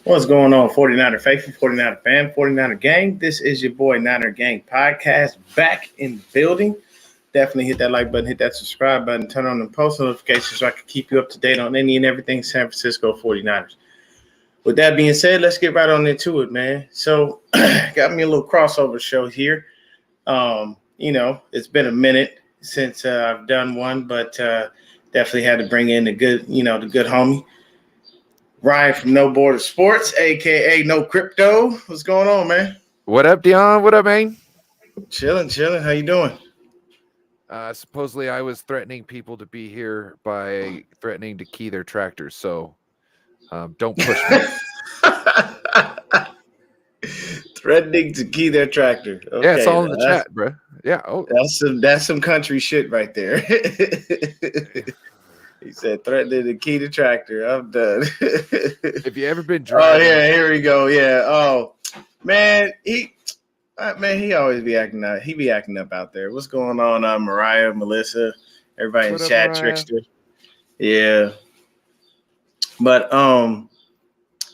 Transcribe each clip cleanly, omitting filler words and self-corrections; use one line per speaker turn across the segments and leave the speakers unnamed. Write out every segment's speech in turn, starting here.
What's going on, 49er Faithful, 49er fam, 49er gang? This is your boy Niner Gang Podcast back in the building. Definitely hit that like button, hit that subscribe button, turn on the post notifications so I can keep you up to date on any and everything San Francisco 49ers. With that being said, let's get right on into it, man. So, got me a little crossover show here. It's been a minute since I've done one, but definitely had to bring in the good homie. Ryan from No Border Sports, aka No Crypto. What's going on, man?
What up, Dion? What up, man?
Chilling. How you doing?
Supposedly I was threatening people to be here by threatening to key their tractors, so don't push me.
Threatening to key their tractor. Okay,
yeah, it's all in the chat, bro. Yeah. Oh,
that's some country shit right there. He said threatening to key the tractor. I'm done.
Have you ever been driving?
Oh yeah, here we go. Yeah. Oh man, he always be acting out. He be acting up out there. What's going on, Mariah, Melissa, everybody in chat, Mariah? Trickster. Yeah. But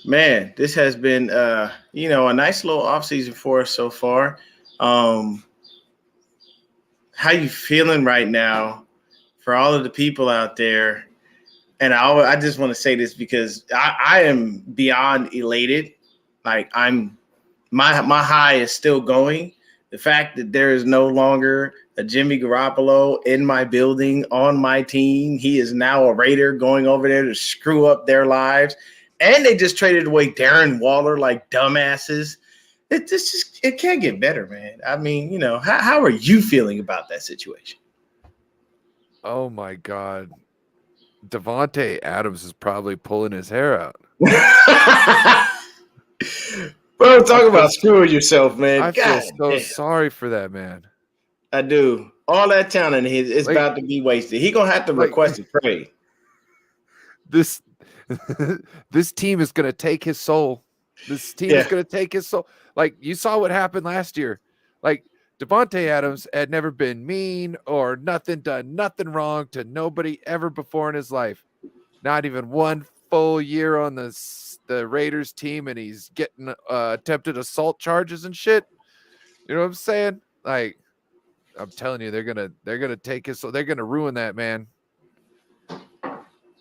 man, this has been a nice little offseason for us so far. How you feeling right now for all of the people out there? And I just want to say this because I am beyond elated. Like my high is still going. The fact that there is no longer a Jimmy Garoppolo in my building on my team. He is now a Raider going over there to screw up their lives. And they just traded away Darren Waller like dumbasses. It can't get better, man. I mean, how are you feeling about that situation?
Oh my God. Davante Adams is probably pulling his hair out.
Bro, talk about screwing yourself, man.
I feel so sorry for that man.
I do. All that talent is about to be wasted. He gonna have to request a trade.
This team is gonna take his soul. This team is gonna take his soul. Like you saw what happened last year. Like Davante Adams had never been mean or done nothing wrong to nobody ever before in his life. Not even one full year on the Raiders team, and he's getting attempted assault charges and shit. You know what I'm saying? Like, I'm telling you, they're gonna take his soul. They're gonna ruin that man.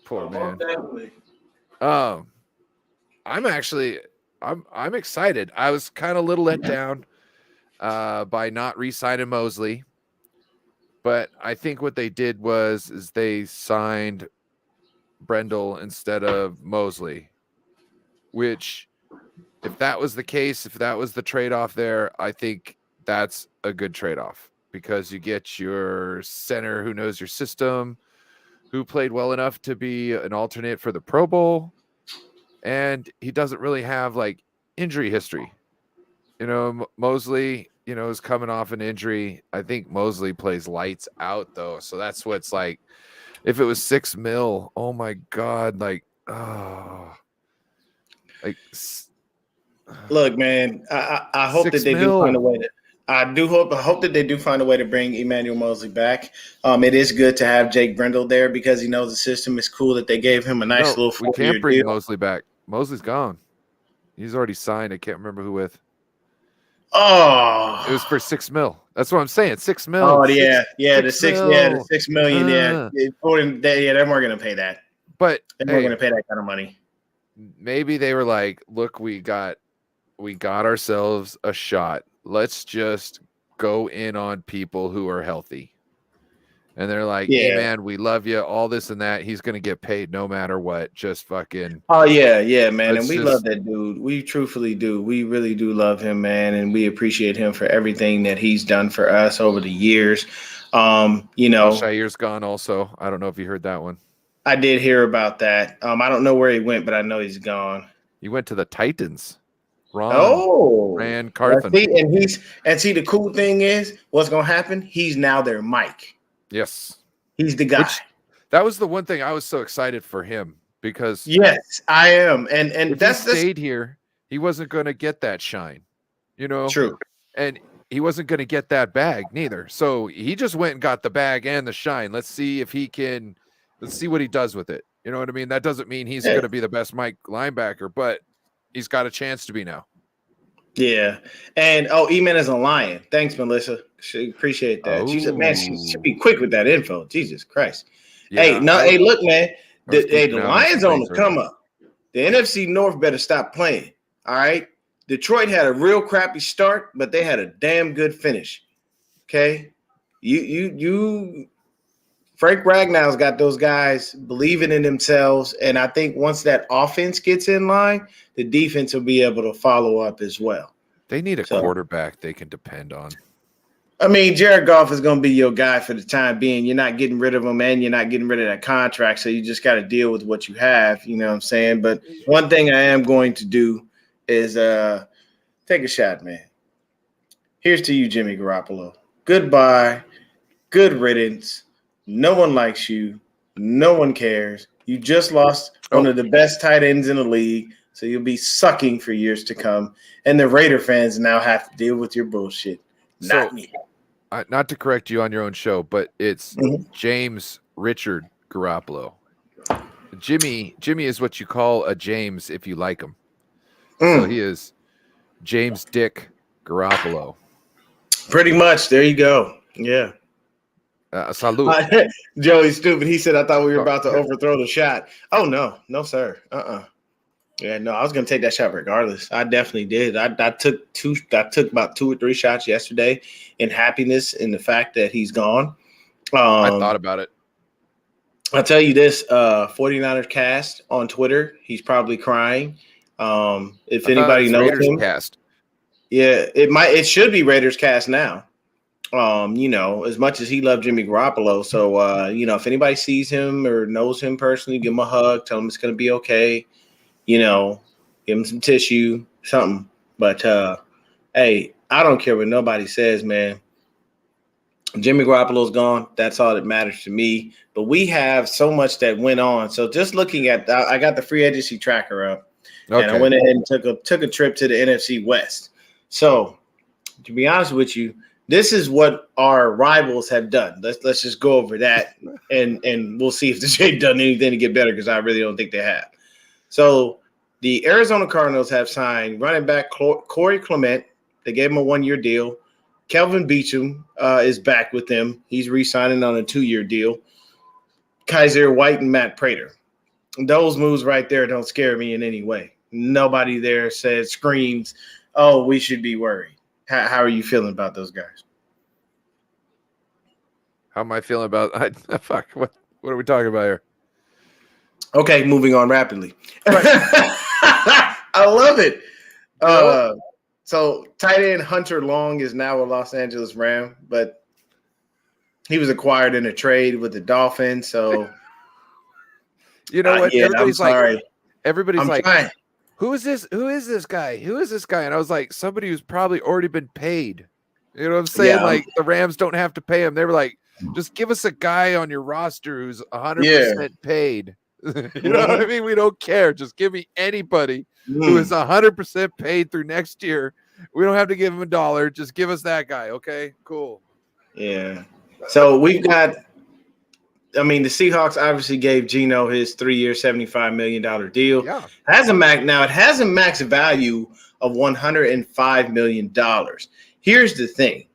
Poor man.
Definitely.
I'm excited. I was kind of a little let down by not re-signing Mosley, but I think what they did is they signed Brendel instead of Mosley, which if that was the case, if that was the trade-off there, I think that's a good trade-off because you get your center who knows your system, who played well enough to be an alternate for the Pro Bowl, and he doesn't really have like injury history. Mosley, is coming off an injury. I think Mosley plays lights out though. So that's what's like, if it was $6 million, oh my God.
Look, man, I hope that they do find a way to, I hope that they do find a way to bring Emmanuel Mosley back. It is good to have Jake Brendel there because he knows the system. It's cool that they gave him a nice little 4-year deal.
We can't bring Mosley back. Mosley's gone. He's already signed. I can't remember who with.
Oh,
it was for $6 million. That's what I'm saying. $6 million.
Oh yeah, the $6 million. They weren't going to pay that.
But
they weren't going to pay that kind of money.
Maybe they were like, "Look, we got ourselves a shot. Let's just go in on people who are healthy." And they're like, "Hey man, we love you. All this and that. He's going to get paid no matter what. Just fucking."
Oh yeah, man. And we love that dude. We truthfully do. We really do love him, man, and we appreciate him for everything that he's done for us over the years.
Shair's gone also. I don't know if you heard that one.
I did hear about that. I don't know where he went, but I know he's gone.
He went to the Titans. Ran Carthon.
And see the cool thing is what's going to happen? He's now their Mike.
Yes.
He's the guy.
That was the one thing I was so excited for him because
yes, I am. And
if he stayed here, he wasn't going to get that shine.
True.
And he wasn't going to get that bag neither. So he just went and got the bag and the shine. Let's see what he does with it. You know what I mean? That doesn't mean he's going to be the best Mike linebacker, but he's got a chance to be now.
Yeah. And E-Man is a Lion. Thanks, Melissa. She appreciate that. She said, man, she should be quick with that info. Jesus Christ.
Yeah,
hey, look, man. The
out on
Lions
some
on the
things
come
earlier.
up. The NFC North better stop playing. All right. Detroit had a real crappy start, but they had a damn good finish. Okay. Frank Ragnow's got those guys believing in themselves. And I think once that offense gets in line, the defense will be able to follow up as well.
They need a quarterback they can depend on.
I mean, Jared Goff is going to be your guy for the time being. You're not getting rid of him, and you're not getting rid of that contract, so you just got to deal with what you have. You know what I'm saying? But one thing I am going to do is take a shot, man. Here's to you, Jimmy Garoppolo. Goodbye. Good riddance. No one likes you. No one cares. You just lost one of the best tight ends in the league, so you'll be sucking for years to come. And the Raider fans now have to deal with your bullshit. Not me.
Not to correct you on your own show, but it's James Richard Garoppolo. Jimmy is what you call a James if you like him. So he is James Dick Garoppolo. Pretty
much. There you go. Yeah.
Salute.
Joey's stupid. He said, I thought we were about to overthrow the shot. Oh, no. No, sir. Yeah, no, I was going to take that shot regardless. I definitely did. I took about 2 or 3 shots yesterday in happiness in the fact that he's gone.
I thought about it.
I'll tell you this, 49ers cast on Twitter, he's probably crying. If anybody knows
Raiders
him.
Cast.
Yeah, it should be Raiders cast now. As much as he loved Jimmy Garoppolo. So, if anybody sees him or knows him personally, give him a hug, tell him it's going to be okay. Give him some tissue, something. But, hey, I don't care what nobody says, man. Jimmy Garoppolo's gone. That's all that matters to me. But we have so much that went on. So just looking at – I got the free agency tracker up. Okay. And I went ahead and took a trip to the NFC West. So, to be honest with you, this is what our rivals have done. Let's just go over that, and we'll see if they've done anything to get better because I really don't think they have. So the Arizona Cardinals have signed running back Corey Clement. They gave him a 1-year deal. Kelvin Beachum is back with them. He's re-signing on a 2-year deal. Kaiser White and Matt Prater. Those moves right there don't scare me in any way. Nobody there screams, oh, we should be worried. How are you feeling about those guys?
How am I feeling about what are we talking about here?
Okay, moving on rapidly. I love it. So tight end Hunter Long is now a Los Angeles Ram, but he was acquired in a trade with the Dolphins. So
you know what? Everybody's like,
trying.
Who is this? Who is this guy? Who is this guy? And I was like, somebody who's probably already been paid. You know what I'm saying?
Yeah.
Like the Rams don't have to pay him. They were like, just give us a guy on your roster who's 100% paid. You know what I mean? We don't care. Just give me anybody who is 100% paid through next year. We don't have to give him $1. Just give us that guy. Okay, cool.
Yeah. So we've got. I mean, the Seahawks obviously gave Geno his 3-year, $75 million deal.
Yeah.
It has a max value of $105 million. Here's the thing.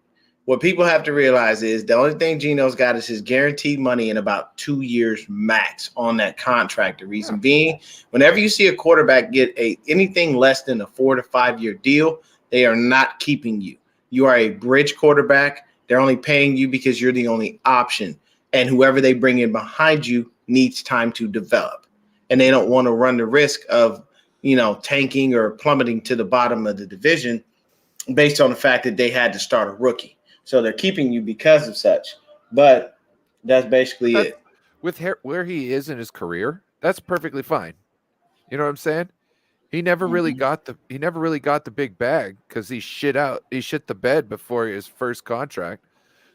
What people have to realize is the only thing Geno's got is his guaranteed money in about 2 years max on that contract. The reason being, whenever you see a quarterback get anything less than a 4 to 5 year deal, they are not keeping you. You are a bridge quarterback. They're only paying you because you're the only option. And whoever they bring in behind you needs time to develop. And they don't want to run the risk of, tanking or plummeting to the bottom of the division based on the fact that they had to start a rookie. So they're keeping you because of such. But that's basically it.
With where he is in his career, that's perfectly fine. You know what I'm saying? He never really got the big bag because he shit the bed before his first contract.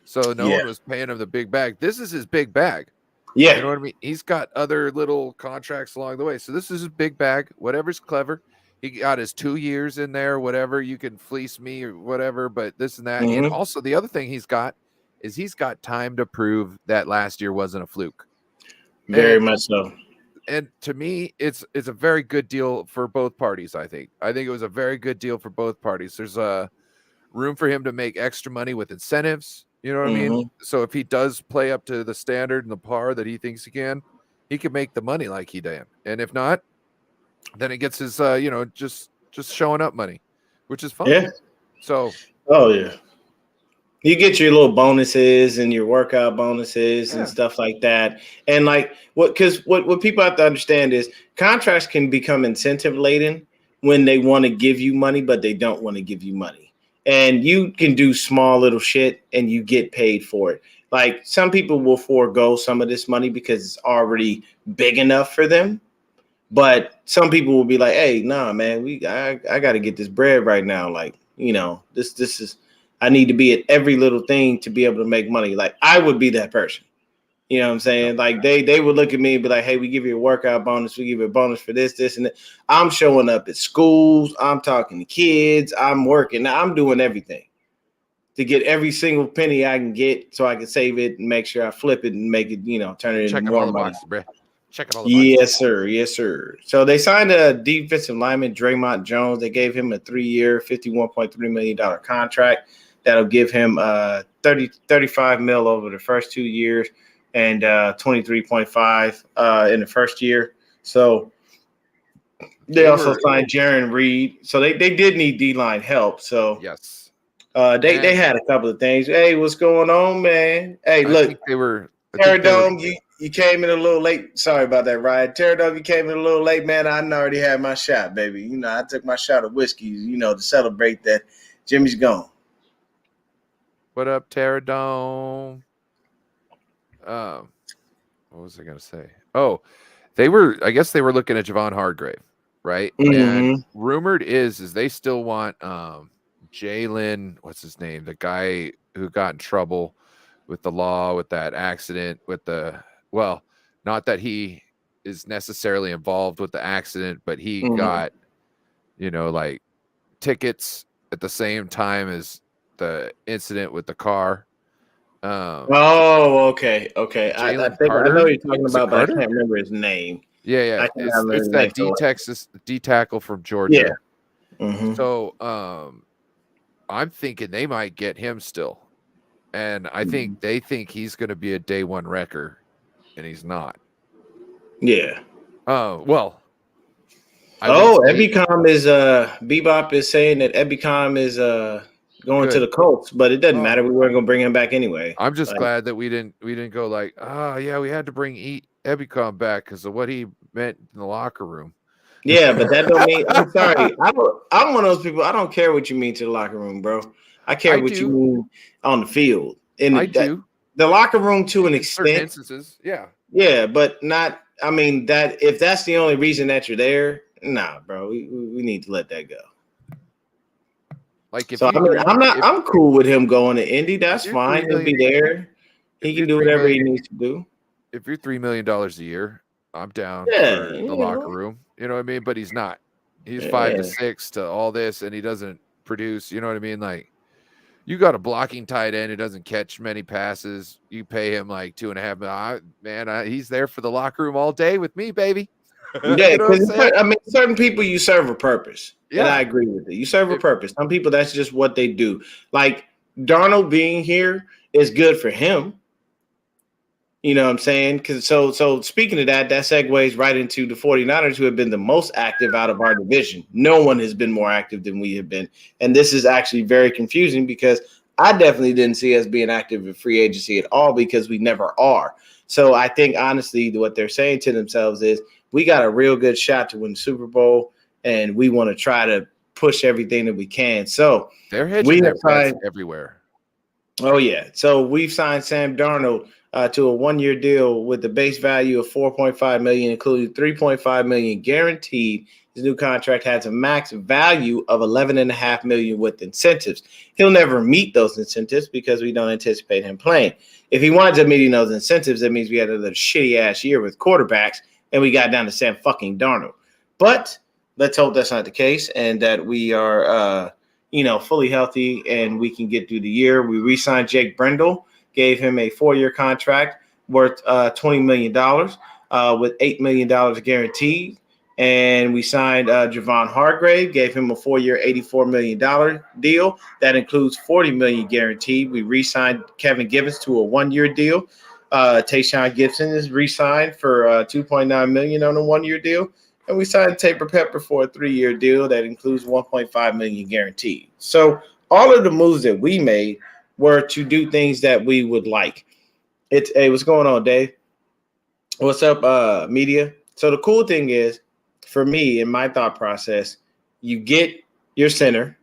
So no one was paying him the big bag. This is his big bag.
Yeah.
You know what I mean? He's got other little contracts along the way. So this is his big bag. Whatever's clever. He got his 2 years in there, whatever. You can fleece me or whatever, but this and that. And also the other thing he's got time to prove that last year wasn't a fluke.
Very much so.
and to me, it's a very good deal for both parties. I think it was a very good deal for both parties. There's a room for him to make extra money with incentives. You know what I mean? So if he does play up to the standard and the par that he thinks he can make the money like he did. And if not, then it gets his just showing up money, which is fun.
Yeah.
So
oh yeah. You get your little bonuses and your workout bonuses and stuff like that. And like what people have to understand is contracts can become incentive laden when they want to give you money, but they don't want to give you money. And you can do small little shit and you get paid for it. Like some people will forego some of this money because it's already big enough for them. But some people will be like, hey, nah, man, I got to get this bread right now. Like, this is, I need to be at every little thing to be able to make money. Like I would be that person. You know what I'm saying? Like they would look at me and be like, hey, we give you a workout bonus. We give you a bonus for this, and that. I'm showing up at schools. I'm talking to kids. I'm working. I'm doing everything to get every single penny I can get so I can save it and make sure I flip it and make it, turn it into more money.
Check it all the boxes.
Yes, sir. Yes, sir. So they signed a defensive lineman, Draymond Jones. They gave him a 3-year, $51.3 million contract. That'll give him 35 mil over the first 2 years and 23.5 in the first year. So they also signed Jaron Reed. So they did need D-line help. So
yes,
they had a couple of things. Hey, what's going on, man? Hey, look, Terradome, you came in a little late. Sorry about that, Ryan. Terradome, you came in a little late, man. I already had my shot, baby. I took my shot of whiskey, to celebrate that Jimmy's gone.
What up, Terradome? What was I gonna say? Oh, I guess they were looking at Javon Hargrave, right? And rumored is they still want Jalen, what's his name? The guy who got in trouble with the law, with that accident, not that he is necessarily involved with the accident, but he got, like tickets at the same time as the incident with the car.
Okay. I think I know what you're talking about, but I can't remember his name.
Yeah. It's that D tackle from Georgia.
Yeah.
So I'm thinking they might get him still. And I think they think he's going to be a day one wrecker, and he's not.
Yeah.
Well.
Ebicom is Bebop is saying that Ebicom is going to the Colts, but it doesn't matter. We weren't going to bring him back anyway.
I'm just glad that we didn't go like, we had to bring Ebicom back because of what he meant in the locker room.
Yeah, but that don't mean. I'm sorry. I'm one of those people. I don't care what you mean to the locker room, bro. I care what you mean on the field. The locker room to an extent.
Certain instances, yeah.
Yeah, but not. I mean that if that's the only reason that you're there, nah, bro. We need to let that go.
Like if
I'm cool with him going to Indy. That's fine. He'll be there. He can do whatever he needs to do.
If you're $3 million a year, I'm down for the locker room. You know what I mean? But he's not. He's 5 to 6 to all this, and he doesn't produce. You know what I mean? Like you got a blocking tight end who doesn't catch many passes. You pay him like $2.5 million. Man, he's there for the locker room all day with me, baby.
Yeah, because certain people you serve a purpose. Yeah, and I agree with it. You serve a purpose. Some people, that's just what they do. Like Darnold being here is good for him. You know what I'm saying? Because so speaking of that segues right into the 49ers, who have been the most active out of our division. No one has been more active than we have been. And this is actually very confusing because I definitely didn't see us being active in free agency at all because we never are. So I think, honestly, what they're saying to themselves is we got a real good shot to win the Super Bowl, and we want to try to push everything that we can. So
they're hedging their bets everywhere.
Oh, yeah. So we've signed Sam Darnold to a 1-year deal with the base value of $4.5 million, including $3.5 million guaranteed. His new contract has a max value of $11.5 million with incentives. He'll never meet those incentives because we don't anticipate him playing. If he winds up meeting those incentives, that means we had another shitty ass year with quarterbacks, and we got down to Sam fucking Darnold. But let's hope that's not the case and that we are, fully healthy and we can get through the year. We re-signed Jake Brendel, gave him a 4-year contract worth $20 million. with $8 million guaranteed. And we signed Javon Hargrave, gave him a 4-year, $84 million deal. That includes $40 million guaranteed. We re-signed Kevin Givens to a 1-year deal. Tayshaun Gibson is re-signed for $2.9 million on a 1-year deal. And we signed Tabor Pepper for a 3-year deal that includes $1.5 million guaranteed. So all of the moves that we made were to do things that we would like. Hey, what's going on, Dave? What's up, media? So the cool thing is, for me, in my thought process, you get your center.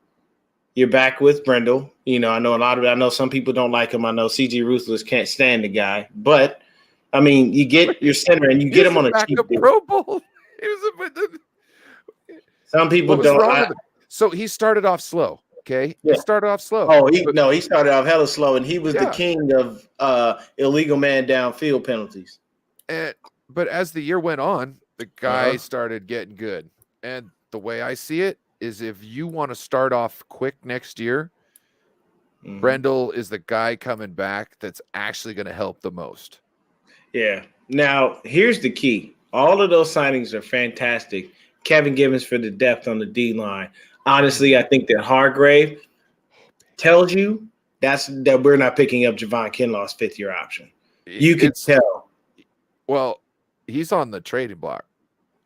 You're back with Brendel. You know, I know some people don't like him. I know CG Ruthless can't stand the guy. But, I mean, you get your center and you get him on a cheap deal.
Pro Bowl.
Some people don't.
So he started off slow. Okay.
Yeah.
He started off slow.
Oh, he started off hella slow, and he was the king of illegal man downfield penalties.
But as the year went on, the guy started getting good. And the way I see it is, if you want to start off quick next year, Brendel is the guy coming back that's actually going to help the most.
Yeah. Now, here's the key. All of those signings are fantastic. Kevin Givens for the depth on the D-line. Honestly, I think that Hargrave tells you that we're not picking up Javon Kinlaw's 5th-year option. You can tell.
Well, he's on the trading block,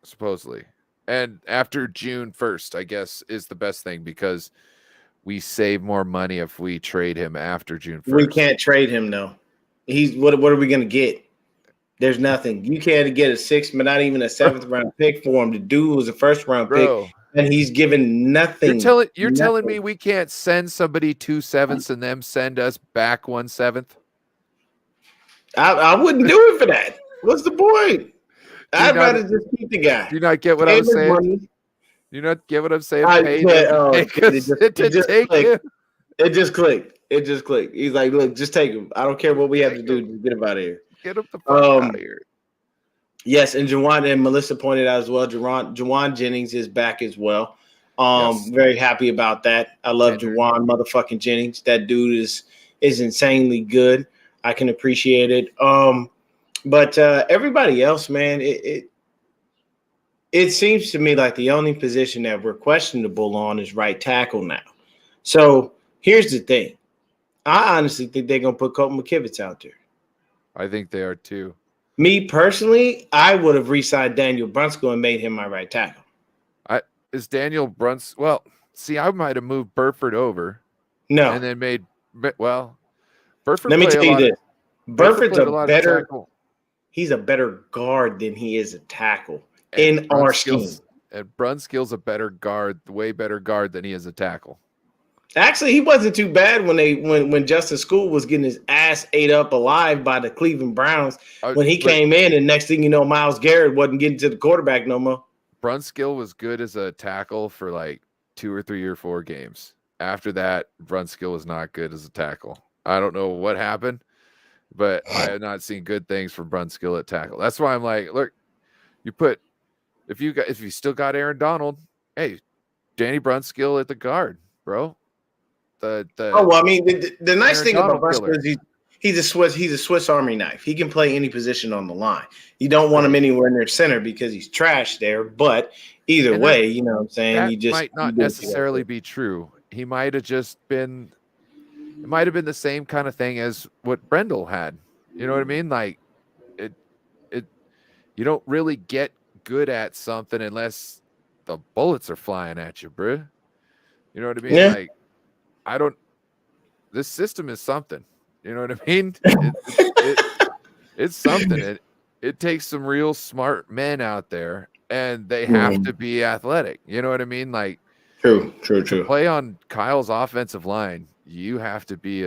supposedly. And after June 1st, I guess, is the best thing, because we save more money if we trade him after June 1st.
We can't trade him, though. What are we going to get? There's nothing. You can't get a 6th, but not even a 7th-round pick for him. The dude was a 1st-round pick, and he's given nothing.
You're telling me we can't send somebody 2 7ths and them send us back 1 7th?
I wouldn't do it for that. What's the point? I'd rather just keep the guy.
Do you not get what I'm saying? Money. Do you not get what I'm saying?
It just clicked. He's like, look, just take him. I don't care what we have to do. Just get him out of here.
Get him the fuck out of here.
Yes, and Juwan and Melissa pointed out as well, Juwan Jennings is back as well. Very happy about that. I love Juwan motherfucking Jennings. That dude is insanely good. I can appreciate it. But everybody else, man, it seems to me like the only position that we're questionable on is right tackle now. So here's the thing. I honestly think they're going to put Colton McKivitz out there.
I think they are too.
Me personally, I would have re-signed Daniel Brunskill and made him my right tackle.
Is Daniel Brunskill? Well, see, I might have moved Burford over.
No.
And then made, well, Burford.
Let me tell you this. Burford's he's a better guard than he is a tackle in our scheme.
And Brunskill's a better guard, way better guard than he is a tackle.
Actually, he wasn't too bad when Justin School was getting his ass ate up alive by the Cleveland Browns when he came in, and next thing you know, Myles Garrett wasn't getting to the quarterback no more.
Brunskill was good as a tackle for like 2 or 3 or 4 games. After that, Brunskill was not good as a tackle. I don't know what happened, but I have not seen good things from Brunskill at tackle. That's why I'm like, look, if you still got Aaron Donald, hey, Danny Brunskill at the guard, bro. The
nice thing about Brunskill is he's a Swiss Army knife. He can play any position on the line. You don't want him anywhere near center because he's trash there. But either way, you know what I'm saying.
That might not necessarily be true. He might have just been. It might have been the same kind of thing as what Brendel had. You know what I mean? Like it. You don't really get good at something unless the bullets are flying at you, bro. You know what I mean?
Yeah.
Like, this system is something. You know what I mean? It's something. It takes some real smart men out there, and they have to be athletic. You know what I mean? Like,
true.
Play on Kyle's offensive line. You have to be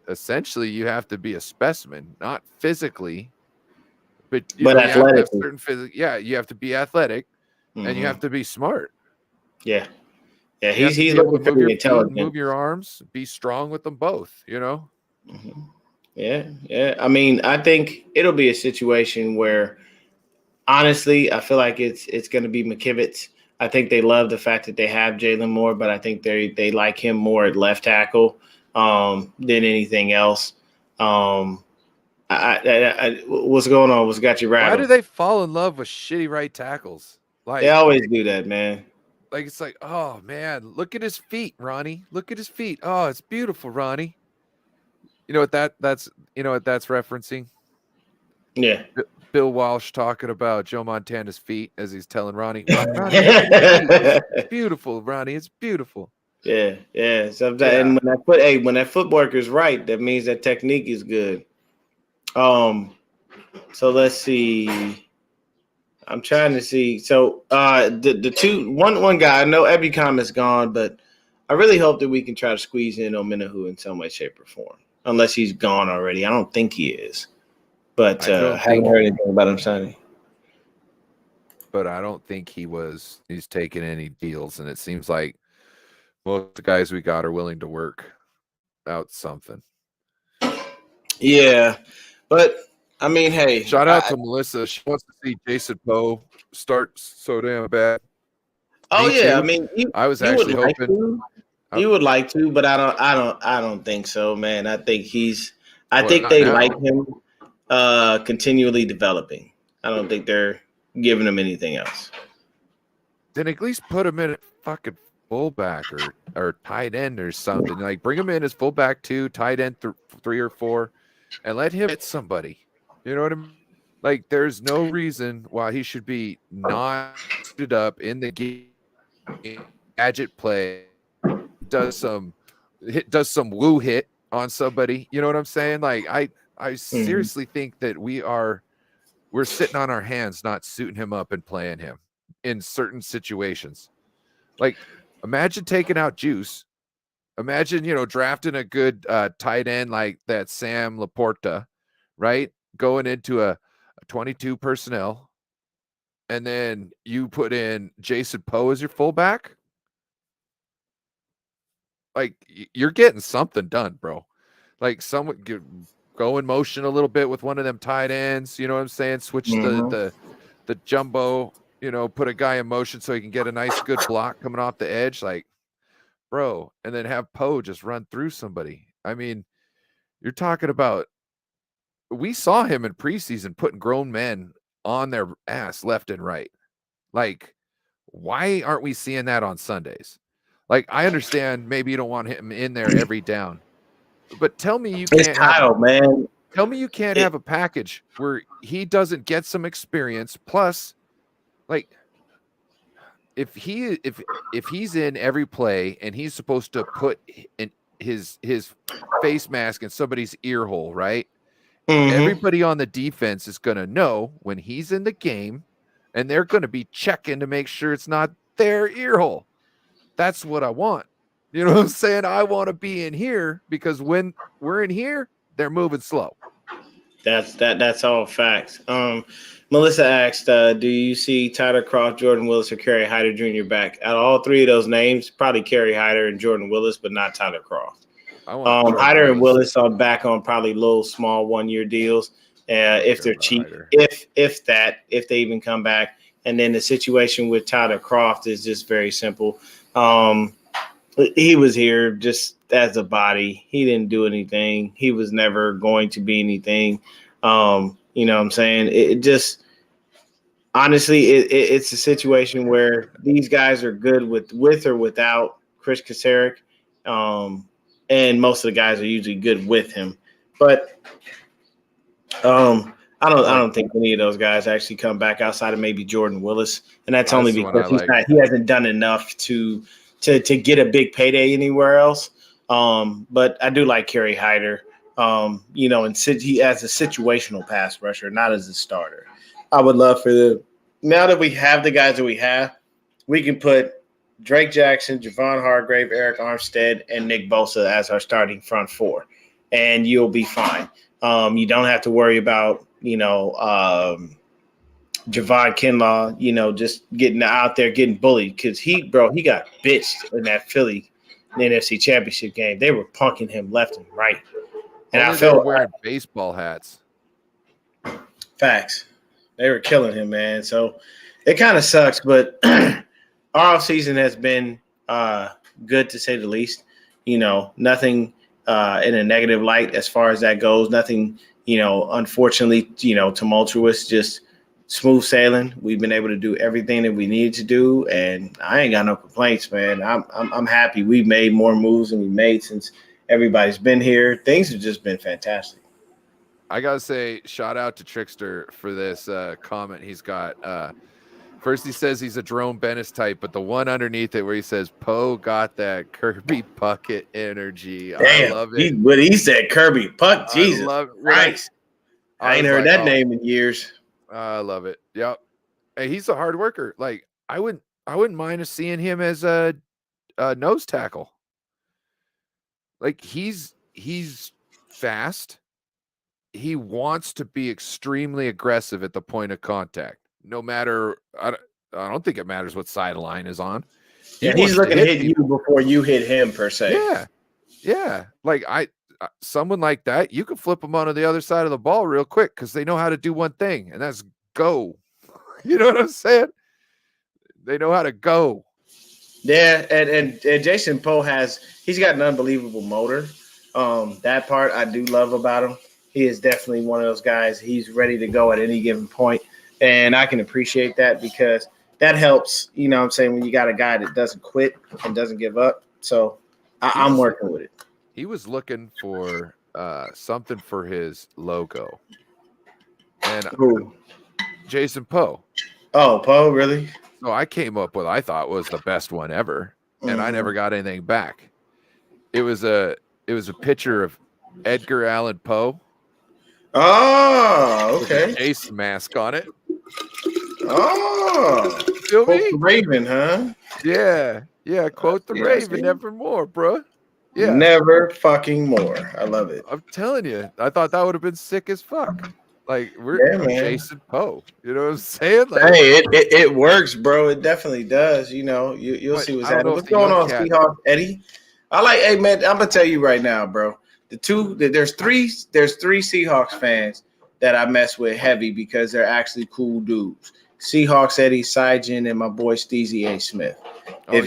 essentially you have to be a specimen, not physically, but athletic. You have to be athletic, and you have to be smart.
Yeah. Yeah, he's looking for the intelligent.
Move your arms, be strong with them both, you know?
Mm-hmm. Yeah. I mean, I think it'll be a situation where, honestly, I feel like it's going to be McKivitz. I think they love the fact that they have Jalen Moore, but I think they like him more at left tackle than anything else. I What's going on? What's got you
Why
rattled?
do they fall in love with shitty right tackles?
They always do that, man.
Like it's like, oh man, look at his feet, Ronnie. Look at his feet. Oh, it's beautiful, Ronnie. You know what that's referencing?
Yeah.
Bill Walsh talking about Joe Montana's feet as he's telling Ronnie, Ronnie, look at his feet. It's beautiful, Ronnie. It's beautiful.
Yeah. Sometimes, and when that footwork is right, that means that technique is good. So let's see. I'm trying to see. So one guy, I know every comment's gone, but I really hope that we can try to squeeze in Ominahu in some way, shape, or form. Unless he's gone already. I don't think he is. But I haven't heard anything about him signing.
But I don't think he's taking any deals, and it seems like most of the guys we got are willing to work out something.
Yeah, but I mean, hey,
shout out to Melissa. She wants to see Jason Poe start so damn bad.
Oh yeah, I mean,
I was actually hoping
he would like to, but I don't think so, man. I think they like him continually developing. I don't think they're giving him anything else.
Then at least put him in a fucking fullback or tight end or something. Like bring him in as fullback 2, tight end 3 or 4, and let him hit somebody. You know what I mean? Like there's no reason why he should be not stood up in the game, gadget play, does some woo hit on somebody. You know what I'm saying? Like I seriously think that we're sitting on our hands not suiting him up and playing him in certain situations. Like imagine taking out Juice. Imagine, drafting a good tight end like that Sam Laporta, right? Going into a 22 personnel, and then you put in Jason Poe as your fullback. Like you're getting something done, bro. Like someone go in motion a little bit with one of them tight ends. You know what I'm saying? Switch the jumbo. Put a guy in motion so he can get a nice good block coming off the edge. Like, bro, and then have Poe just run through somebody. I mean, you're talking about. We saw him in preseason putting grown men on their ass left and right. Like, why aren't we seeing that on Sundays? Like, I understand maybe you don't want him in there every down, but tell me you can't. Tell me you can't have a package where he doesn't get some experience. Plus, like, if he's in every play and he's supposed to put in his face mask in somebody's ear hole, right? Everybody on the defense is going to know when he's in the game, and they're going to be checking to make sure it's not their ear hole. That's what I want. You know what I'm saying? I want to be in here because when we're in here, they're moving slow.
That's all facts. Melissa asked, do you see Tyler Kroft, Jordan Willis, or Kerry Hyder Jr. back? Out of all three of those names, probably Kerry Hyder and Jordan Willis, but not Tyler Kroft. Hyder and Willis are back on probably little small 1-year deals if they're cheap, if they even come back. And then the situation with Tyler Kroft is just very simple. He was here just as a body. He didn't do anything. He was never going to be anything. You know what I'm saying? It just honestly, it's a situation where these guys are good with or without Chris Kasarik. And most of the guys are usually good with him, but I don't think any of those guys actually come back outside of maybe Jordan Willis, and that's only because he hasn't done enough to get a big payday anywhere else. But I do like Kerry Hyder, and he as a situational pass rusher, not as a starter. I would love now that we have the guys that we have, we can put Drake Jackson, Javon Hargrave, Eric Armstead, and Nick Bosa as our starting front four, and you'll be fine. You don't have to worry about, Javon Kinlaw, just getting out there getting bullied because he got bitched in that Philly NFC Championship game. They were punking him left and right, and I felt
wearing baseball hats.
Facts, they were killing him, man. So it kind of sucks, but. Our offseason has been good to say the least. Nothing in a negative light as far as that goes. Nothing, unfortunately, tumultuous, just smooth sailing. We've been able to do everything that we needed to do, and I ain't got no complaints, man. I'm happy. We've made more moves than we made since everybody's been here. Things have just been fantastic.
I gotta say, shout out to Trickster for this comment he's got. First, he says he's a Jerome Bennis type, but the one underneath it where he says Poe got that Kirby Puckett energy.
Damn,
I love it.
What he said, Kirby Puck, Jesus Christ. I ain't heard that name in years.
I love it. Yep. Hey, he's a hard worker. Like I wouldn't mind seeing him as a nose tackle. Like he's fast. He wants to be extremely aggressive at the point of contact. No matter, I don't think it matters what sideline is on.
He's looking to hit you before you hit him, per se.
Yeah. Like someone like that, you can flip them onto the other side of the ball real quick because they know how to do one thing, and that's go. You know what I'm saying? They know how to go.
Yeah, and Jason Poe he's got an unbelievable motor. That part I do love about him. He is definitely one of those guys. He's ready to go at any given point. And I can appreciate that because that helps, what I'm saying, when you got a guy that doesn't quit and doesn't give up. So I'm working with it.
He was looking for something for his logo. And Jason Poe.
Oh, Poe, really?
So I came up with I thought was the best one ever. And I never got anything back. It was a picture of Edgar Allan Poe.
Oh, okay.
With a Jason mask on it.
Oh,
feel
quote
me?
The Raven, huh?
Yeah. Quote the Raven, nevermore, bro. Yeah,
never fucking more. I love it.
I'm telling you, I thought that would have been sick as fuck. Like we're Jason Poe. You know what I'm saying? Like,
hey, it works, bro. It definitely does. You'll see what's happening. What's going on, Seahawks, Eddie? Hey man, I'm gonna tell you right now, bro. There's three Seahawks fans that I mess with heavy because they're actually cool dudes. Seahawks Eddie, Syjan, and my boy Steezy A. Smith. If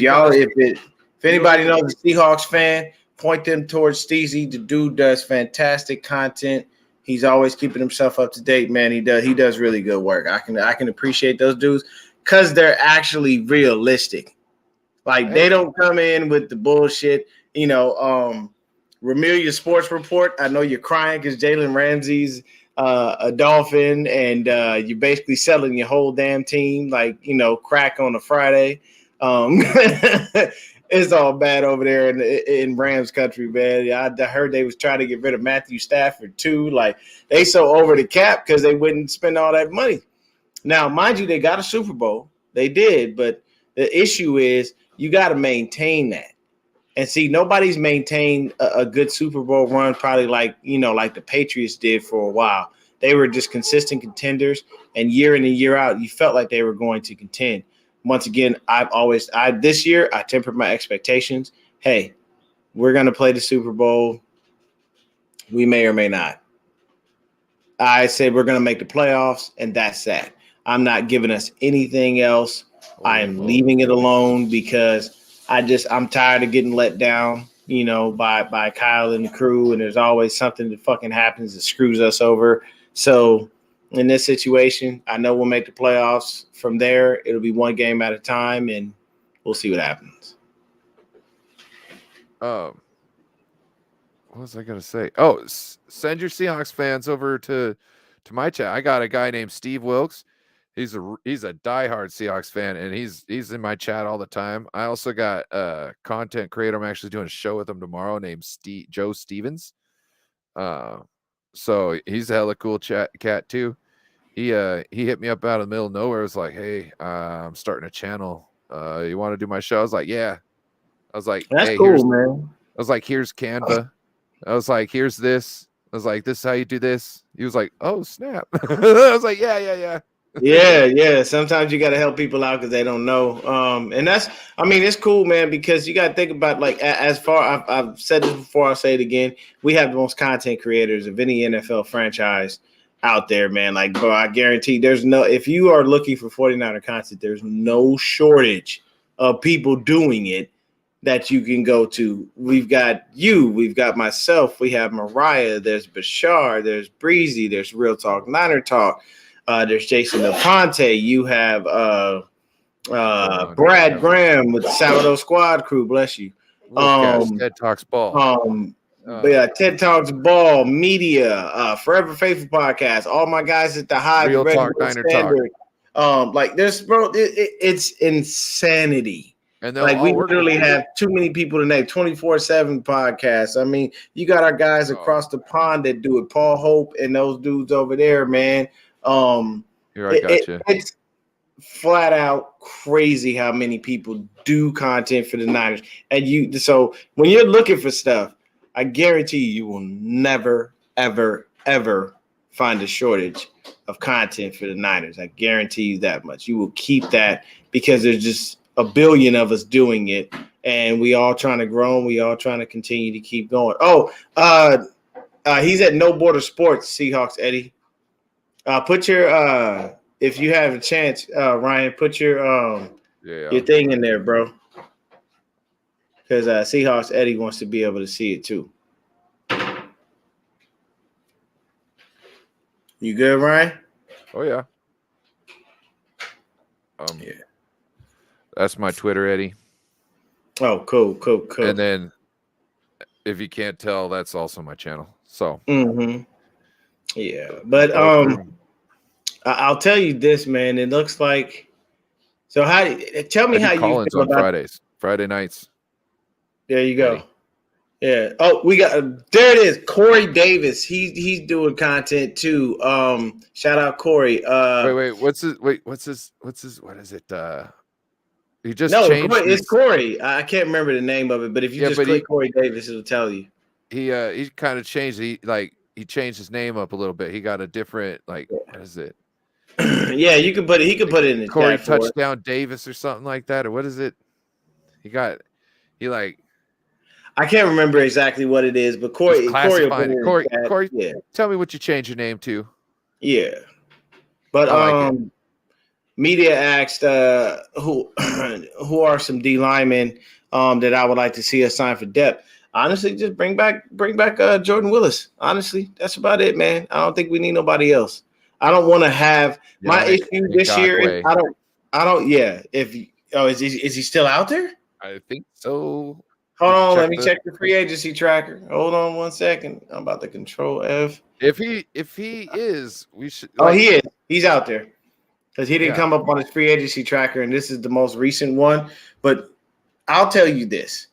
anybody knows a Seahawks fan, point them towards Steezy. The dude does fantastic content. He's always keeping himself up to date, man. He does really good work. I can appreciate those dudes because they're actually realistic. Like they don't come in with the bullshit. Ramelia Sports Report. I know you're crying because Jalen Ramsey's a Dolphin, and you're basically selling your whole damn team like crack on a Friday. It's all bad over there in Rams country, man. I heard they was trying to get rid of Matthew Stafford too. Like they so over the cap because they wouldn't spend all that money. Now, mind you, they got a Super Bowl. They did, but the issue is you got to maintain that. And see, nobody's maintained a good Super Bowl run probably like the Patriots did for a while. They were just consistent contenders, and year in and year out, you felt like they were going to contend. Once again, this year I tempered my expectations. Hey, we're going to play the Super Bowl. We may or may not. I said we're going to make the playoffs, and that's that. I'm not giving us anything else. I am leaving it alone because I'm tired of getting let down, by Kyle and the crew, and there's always something that fucking happens that screws us over. So in this situation, I know we'll make the playoffs. From there, it'll be one game at a time, and we'll see what happens.
What was I gonna say? Oh, send your Seahawks fans over to my chat. I got a guy named Steve Wilkes. He's a diehard Seahawks fan, and he's in my chat all the time. I also got a content creator. I'm actually doing a show with him tomorrow named Joe Stevens. So he's a hella cool cat too. He hit me up out of the middle of nowhere. It was like, hey, I'm starting a channel. You want to do my show? I was like, yeah. I was like,
that's cool, man.
I was like, here's Canva. I was like, here's this. I was like, this is how you do this. He was like, oh snap. I was like, yeah.
Yeah. Sometimes you got to help people out because they don't know. And it's cool, man, because you got to think about I've said this before, I'll say it again. We have the most content creators of any NFL franchise out there, man. Like, bro, I guarantee if you are looking for 49er content, there's no shortage of people doing it that you can go to. We've got you, we've got myself, we have Mariah, there's Bashar, there's Breezy, there's Real Talk Niner Talk, there's Jason Aponte, you have Brad Graham with the Sourdough Squad crew, bless you.
TED Talks Ball.
TED Talks Ball, Media, Forever Faithful Podcast, all my guys at the Hive,
Real Talk Niner Talk.
Like there's bro, it's insanity. And like we literally have too many people to name. 24/7 podcasts. I mean, you got our guys across the pond that do it. Paul Hope and those dudes over there, man. It's flat out crazy how many people do content for the Niners. And so when you're looking for stuff, I guarantee you will never, ever, ever find a shortage of content for the Niners. I guarantee you that much. You will keep that because there's just a billion of us doing it, and we all trying to grow, and we all trying to continue to keep going. He's at No Border Sports, Seahawks, Eddie. Put your if you have a chance, Ryan, put your thing in there, bro. Because Seahawks Eddie wants to be able to see it too. You good, Ryan?
Oh yeah.
Yeah.
That's my Twitter, Eddie.
Oh, cool.
And then, if you can't tell, that's also my channel. So.
Yeah, but I'll tell you this, man. It looks like. So tell me how you feel
on about Friday nights.
There you go. Yeah. Oh, we got there it is. Corey Davis. He's doing content too. Shout out Corey.
What is it? He just changed.
It's Corey. I can't remember the name of it, but if you just click Corey Davis, it'll tell you.
He kind of changed. He changed his name up a little bit. He got a different what is it?
Yeah, you can put it. He can put it in the
Corey Touchdown Davis or something like that, or what is it?
I can't remember exactly what it is, but Corey,
Corey, yeah. Tell me what you changed your name to.
Yeah, but Media asked who are some D linemen that I would like to see us sign for depth. Honestly, just bring back Jordan Willis. Honestly, that's about it, man. I don't think we need nobody else. I don't want to have my issue this year. I don't. Yeah. Is he still out there?
I think so.
Hold on, let me check the free agency tracker. Hold on 1 second. I'm about to control F.
If he is, we should.
He is. He's out there because he didn't come up on his free agency tracker, and this is the most recent one. But I'll tell you this: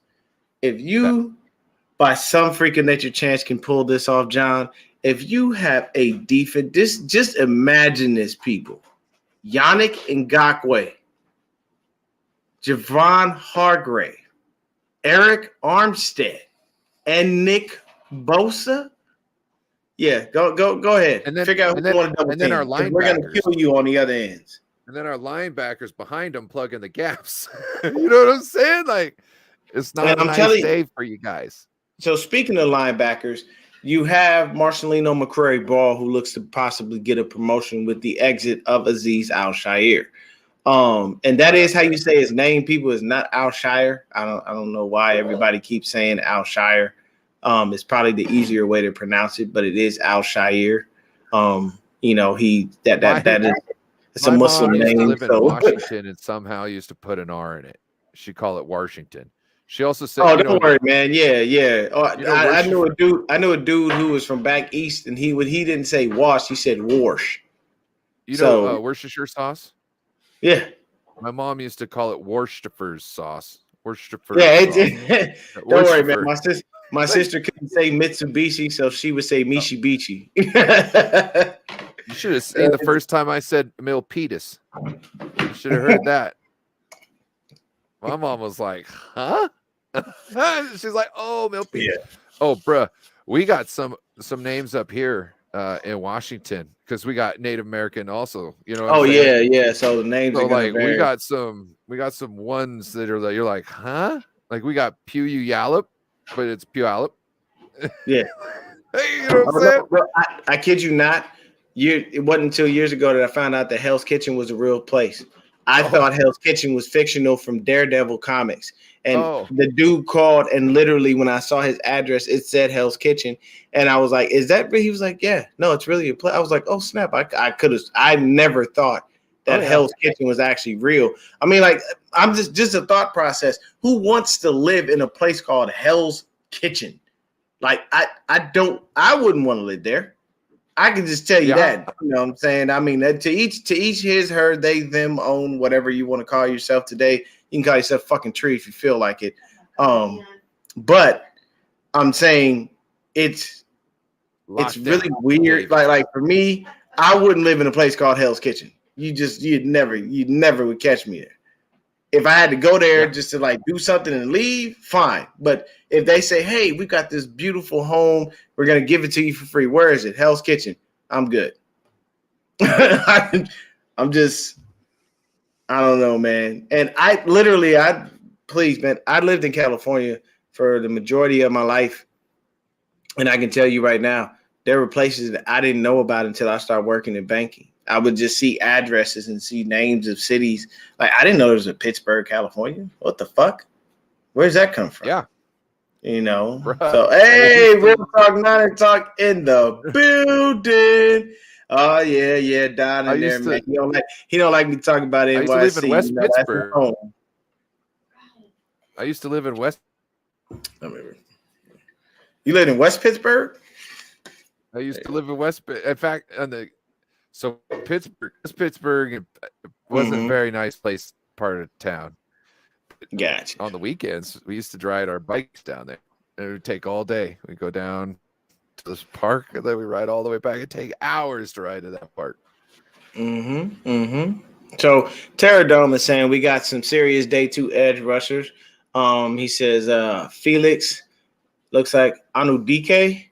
if you, by some freaking nature chance, can pull this off, John, if you have a defense, just imagine this, people: Yannick Ngakoue, Javon Hargrave, Eric Armstead, and Nick Bosa. Yeah, go ahead.
And then
figure out who you want to double team.
And then our linebackers.
We're gonna kill you on the other ends.
And then our linebackers behind them plug in the gaps. You know what I'm saying? Like, it's not a nice day for you guys.
So speaking of linebackers, you have Marcelino McCrary-Ball, who looks to possibly get a promotion with the exit of Azeez Al-Shaair. And that is how you say his name, people. Is not Al-Shaair. I don't know why everybody keeps saying Al-Shaair. It's probably the easier way to pronounce it, but it is Al-Shaair. That is it's a Muslim name.
Used to live in Washington and somehow used to put an R in it. She call it Washington. She also said,
"Oh, don't worry, man. Yeah. Oh, I knew a dude. I knew a dude who was from back east, and he didn't say wash, he said wash.
You know, Worcestershire sauce.
Yeah,
my mom used to call it Worcestershire sauce. Worcestershire.
Yeah, don't worry, man. My sister couldn't say Mitsubishi, so she would say Mishibichi.
You should have seen the first time I said Milpitas. You should have heard that. My mom was like, "Huh?" She's like, "Oh, Milpitas." Yeah. Oh, bruh, we got some names up here in Washington because we got Native American also. You know.
Oh yeah. So the names. So
like we got some ones that are like you're like, huh? Like we got Puyallup, but it's Puyallup.
Yeah.
Hey, you know what I'm saying?
Bro, I kid you not. It wasn't until years ago that I found out that Hell's Kitchen was a real place. I thought Hell's Kitchen was fictional from Daredevil comics. And
Oh.
the dude called, and literally when I saw his address, it said Hell's Kitchen. And I was like, is that real? He was like, yeah, no, it's really a place. I was like, oh, snap. I never thought that Hell's Kitchen was actually real. I mean, like, I'm just a thought process. Who wants to live in a place called Hell's Kitchen? Like, I wouldn't want to live there. I can just tell you that. You know what I'm saying? I mean, to each his, her, they, them, own, whatever you want to call yourself today. You can call yourself fucking tree if you feel like it. But I'm saying it's really weird. Like for me, I wouldn't live in a place called Hell's Kitchen. You'd never would catch me there. If I had to go there just to like do something and leave, fine. But if they say, hey, we got this beautiful home, we're going to give it to you for free. Where is it? Hell's Kitchen. I'm good. I'm just, I don't know, man. And please, man, I lived in California for the majority of my life. And I can tell you right now, there were places that I didn't know about until I started working in banking. I would just see addresses and see names of cities. Like, I didn't know there was a Pittsburgh, California. What the fuck? Where's that come from?
Yeah.
You know? Bruh. So, hey, Real Talk Niner Talk in the building. Oh, yeah, down in there, man. He don't like me talking about NYC.
I used to live in West Pittsburgh. I used to live in West.
You lived in West Pittsburgh?
I used to live in West. In fact, so Pittsburgh wasn't a very nice part of town.
Gotcha.
On the weekends, we used to ride our bikes down there. It would take all day. We'd go down to this park, and then we ride all the way back. It'd take hours to ride to that park.
So Terradome is saying we got some serious day 2 edge rushers. He says Felix looks like Anudike.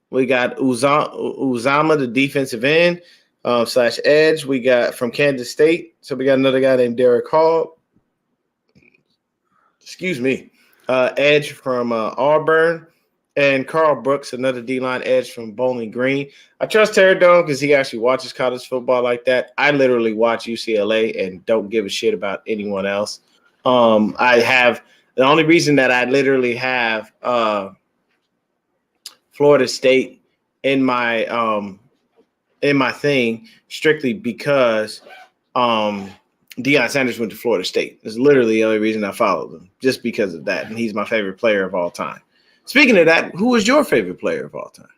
We got Uzama, the defensive end / edge. We got from Kansas State. So we got another guy named Derek Hall. Excuse me. Edge from Auburn. And Carl Brooks, another D-line edge from Bowling Green. I trust Terradome because he actually watches college football like that. I literally watch UCLA and don't give a shit about anyone else. The only reason that I literally have Florida State in my thing strictly because Deion Sanders went to Florida State. It's literally the only reason I followed him, just because of that. And he's my favorite player of all time. Speaking of that, who is your favorite player of all time?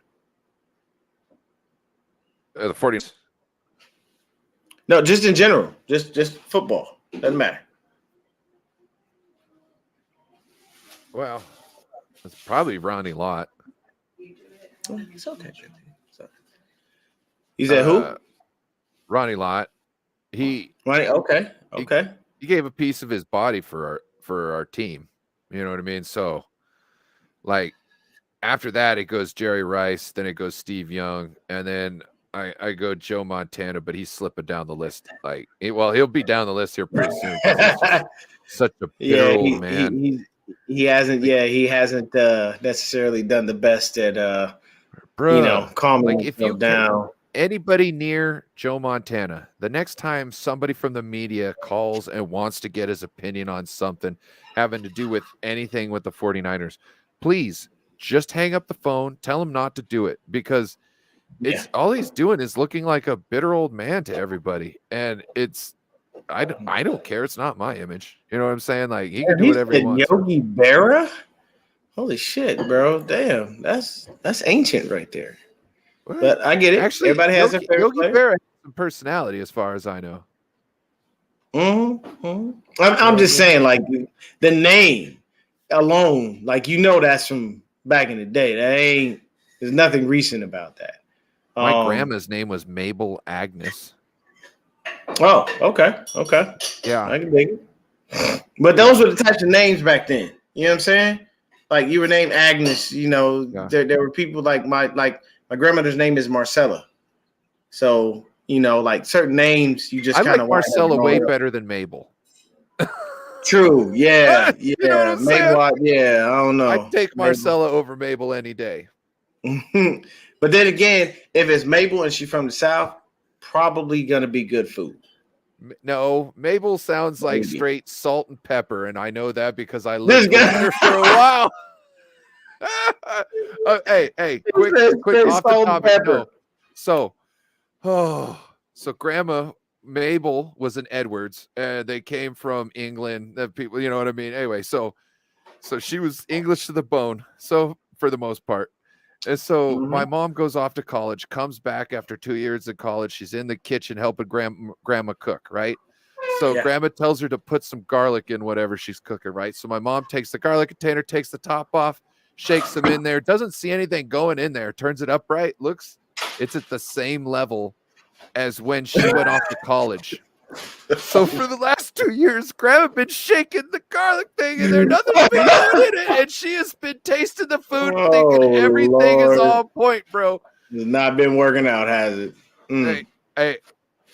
The 40s.
No, just in general. Just football. Doesn't matter.
Well, it's probably Ronnie Lott.
It's okay. You said who?
Ronnie Lott.
Okay.
He gave a piece of his body for our team. You know what I mean? So, like, after that, it goes Jerry Rice, then it goes Steve Young, and then I go Joe Montana, but he's slipping down the list. Like, he'll be down the list here pretty soon. Such a bitter old man.
He hasn't necessarily done the best at calming himself down.
Anybody near Joe Montana, the next time somebody from the media calls and wants to get his opinion on something having to do with anything with the 49ers, please just hang up the phone, tell him not to do it, because all he's doing is looking like a bitter old man to everybody. And I don't care. It's not my image. You know what I'm saying? Like, he can do whatever he wants.
Yogi Berra? Holy shit, bro. Damn. That's ancient right there. What? But I get it. Actually, everybody has their favorite
Yogi Berra has some personality as far as I know.
I'm just saying, like, the name alone, like, that's from back in the day. There's nothing recent about that.
My grandma's name was Mabel Agnes.
Oh, okay.
Yeah.
I can dig it. But those were the types of names back then. You know what I'm saying? Like, you were named Agnes, there were people like my grandmother's name is Marcella. So, like certain names you just kind of
like Marcella way better than Mabel.
True. Yeah.
You know what I'm
Mabel, I don't know.
I'd take Marcella over Mabel any day.
But then again, if it's Mabel and she's from the South, probably gonna be good food.
No, Mabel sounds like
Maybe.
straight salt and pepper, and I know that because I
This
lived with
guy-
her for a while. Hey, quick off the
salt and
topic.
pepper.
No, so Grandma Mabel was an Edwards, and they came from England. The people, you know what I mean. Anyway, so she was English to the bone. So for the most part. And so my mom goes off to college, comes back after 2 years of college. She's in the kitchen helping grandma cook, right? So
Yeah.
grandma tells her to put some garlic in whatever she's cooking, right? So my mom takes the garlic container, takes the top off, shakes them in there, doesn't see anything going in there, turns it upright, looks, it's at the same level as when she went off to college. So for the last 2 years, Grandma been shaking the garlic thing and there's nothing's been going in it, and she has been tasting the food, thinking everything is on point, bro.
It's not been working out, has it?
Hey,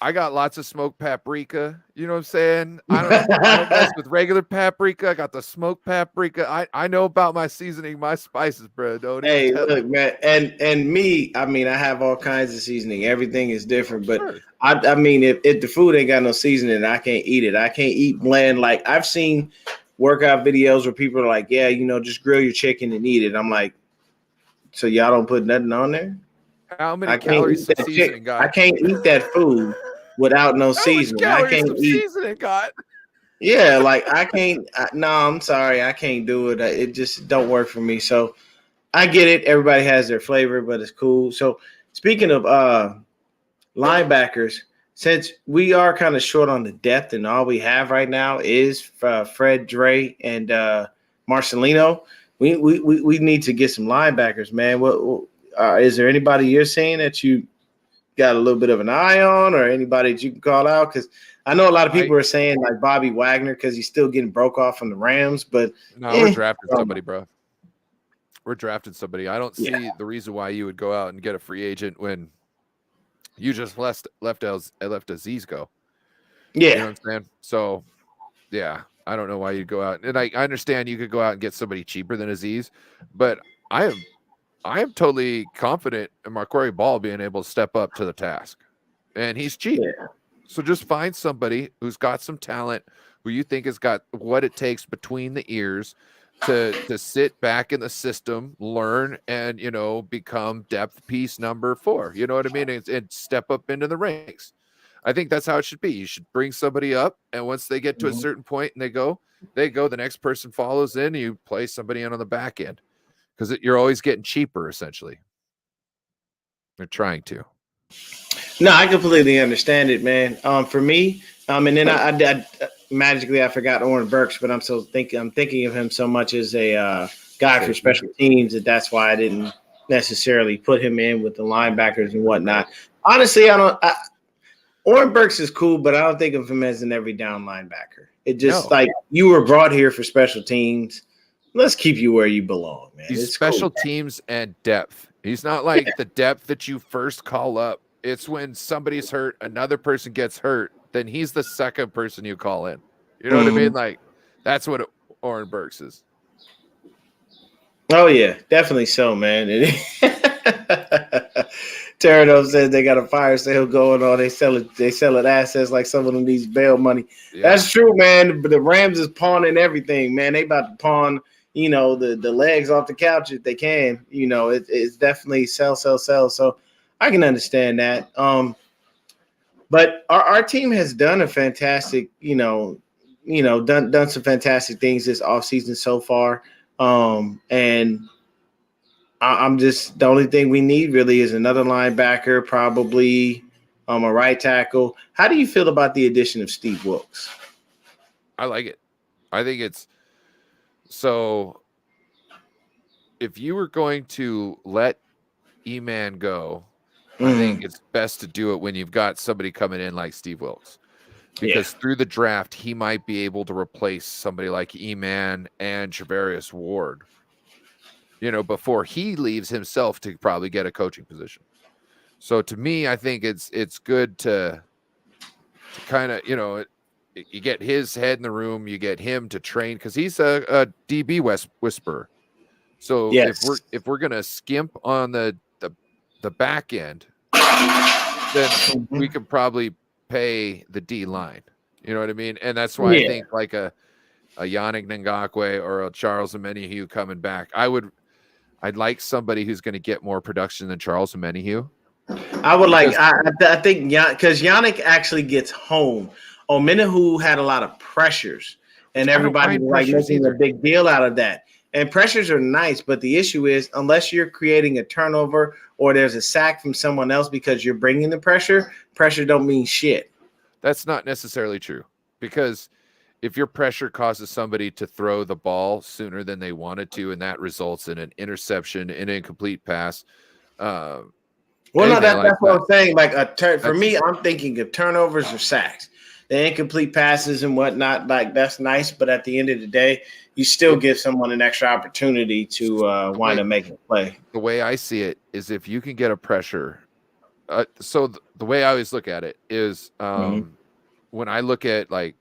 I got lots of smoked paprika. You know what I'm saying? I don't mess with regular paprika. I got the smoked paprika. I know about my seasoning, my spices, bro. Don't
Hey,
even tell
look, man, and me, I mean, I have all kinds of seasoning. Everything is different, but
Sure.
I mean, if the food ain't got no seasoning, I can't eat it. I can't eat bland. Like I've seen workout videos where people are like, yeah, just grill your chicken and eat it. I'm like, so y'all don't put nothing on there?
How many calories does seasoning got?
I can't eat that food without no seasoning.
I can't eat seasoning got.
Yeah, like I can't. No, I'm sorry, I can't do it. It just don't work for me. So I get it. Everybody has their flavor, but it's cool. So speaking of linebackers, since we are kind of short on the depth, and all we have right now is Fred Dre and Marcelino, we need to get some linebackers, man. What is there anybody you're seeing that you got a little bit of an eye on, or anybody that you can call out? Because I know a lot of people are saying like Bobby Wagner because he's still getting broke off from the Rams, but
no, we're drafting somebody, bro. We're drafting somebody. I don't see the reason why you would go out and get a free agent when you just left Aziz go.
Yeah,
you know what I'm saying. So, yeah, I don't know why you'd go out. And I understand you could go out and get somebody cheaper than Aziz, but I am totally confident in Marquari Ball being able to step up to the task, and he's cheap.
Yeah.
So just find somebody who's got some talent, who you think has got what it takes between the ears to sit back in the system, learn, and become depth piece number 4. You know what I mean? And step up into the ranks. I think that's how it should be. You should bring somebody up, and once they get to a certain point and they go, the next person follows in, and you play somebody in on the back end. Because you're always getting cheaper, essentially. They're trying to.
No, I completely understand it, man. For me, and then I magically I forgot Oren Burks, but I'm thinking of him so much as a guy for special teams that's why I didn't necessarily put him in with the linebackers and whatnot. Honestly, Oren Burks is cool, but I don't think of him as an every down linebacker. It just like you were brought here for special teams. Let's keep you where you belong, man.
He's special teams and depth. He's not like the depth that you first call up. It's when somebody's hurt, another person gets hurt, then he's the second person you call in. You know what I mean? Like, that's what Oren Burks is.
Oh, yeah, definitely so, man. Terrado says they got a fire sale going on. They selling assets like some of them needs bail money. Yeah. That's true, man. But the Rams is pawning everything, man. They about to pawn the legs off the couch if they can. It's definitely sell. So I can understand that. But our team has done a fantastic, done some fantastic things this offseason so far. And I'm just, the only thing we need really is another linebacker, probably a right tackle. How do you feel about the addition of Steve Wilks?
I like it. I think it's, so if you were going to let E-Man go, I think it's best to do it when you've got somebody coming in like Steve Wilks, because through the draft, he might be able to replace somebody like E-Man and Travarius Ward, before he leaves himself to probably get a coaching position. So to me, I think it's good to kind of, you get his head in the room, you get him to train, because he's a DB whisperer. So if we're gonna skimp on the back end, then we could probably pay the D line. You know what I mean? And that's why I think like a Yannick Ngakoue or a Charles Omenihu coming back. I'd like somebody who's going to get more production than Charles Omenihu.
I think because Yannick actually gets home. Omenihu had a lot of pressures, and everybody was like making a big deal out of that. And pressures are nice, but the issue is unless you're creating a turnover or there's a sack from someone else because you're bringing the pressure don't mean shit.
That's not necessarily true, because if your pressure causes somebody to throw the ball sooner than they wanted to, and that results in an interception, an incomplete pass.
That's what I'm saying. Like for me, I'm thinking of turnovers or sacks. The incomplete passes and whatnot, like that's nice, but at the end of the day, you still give someone an extra opportunity to wind up making a play.
The way I see it is if you can get a pressure. So the way I always look at it is when I look at like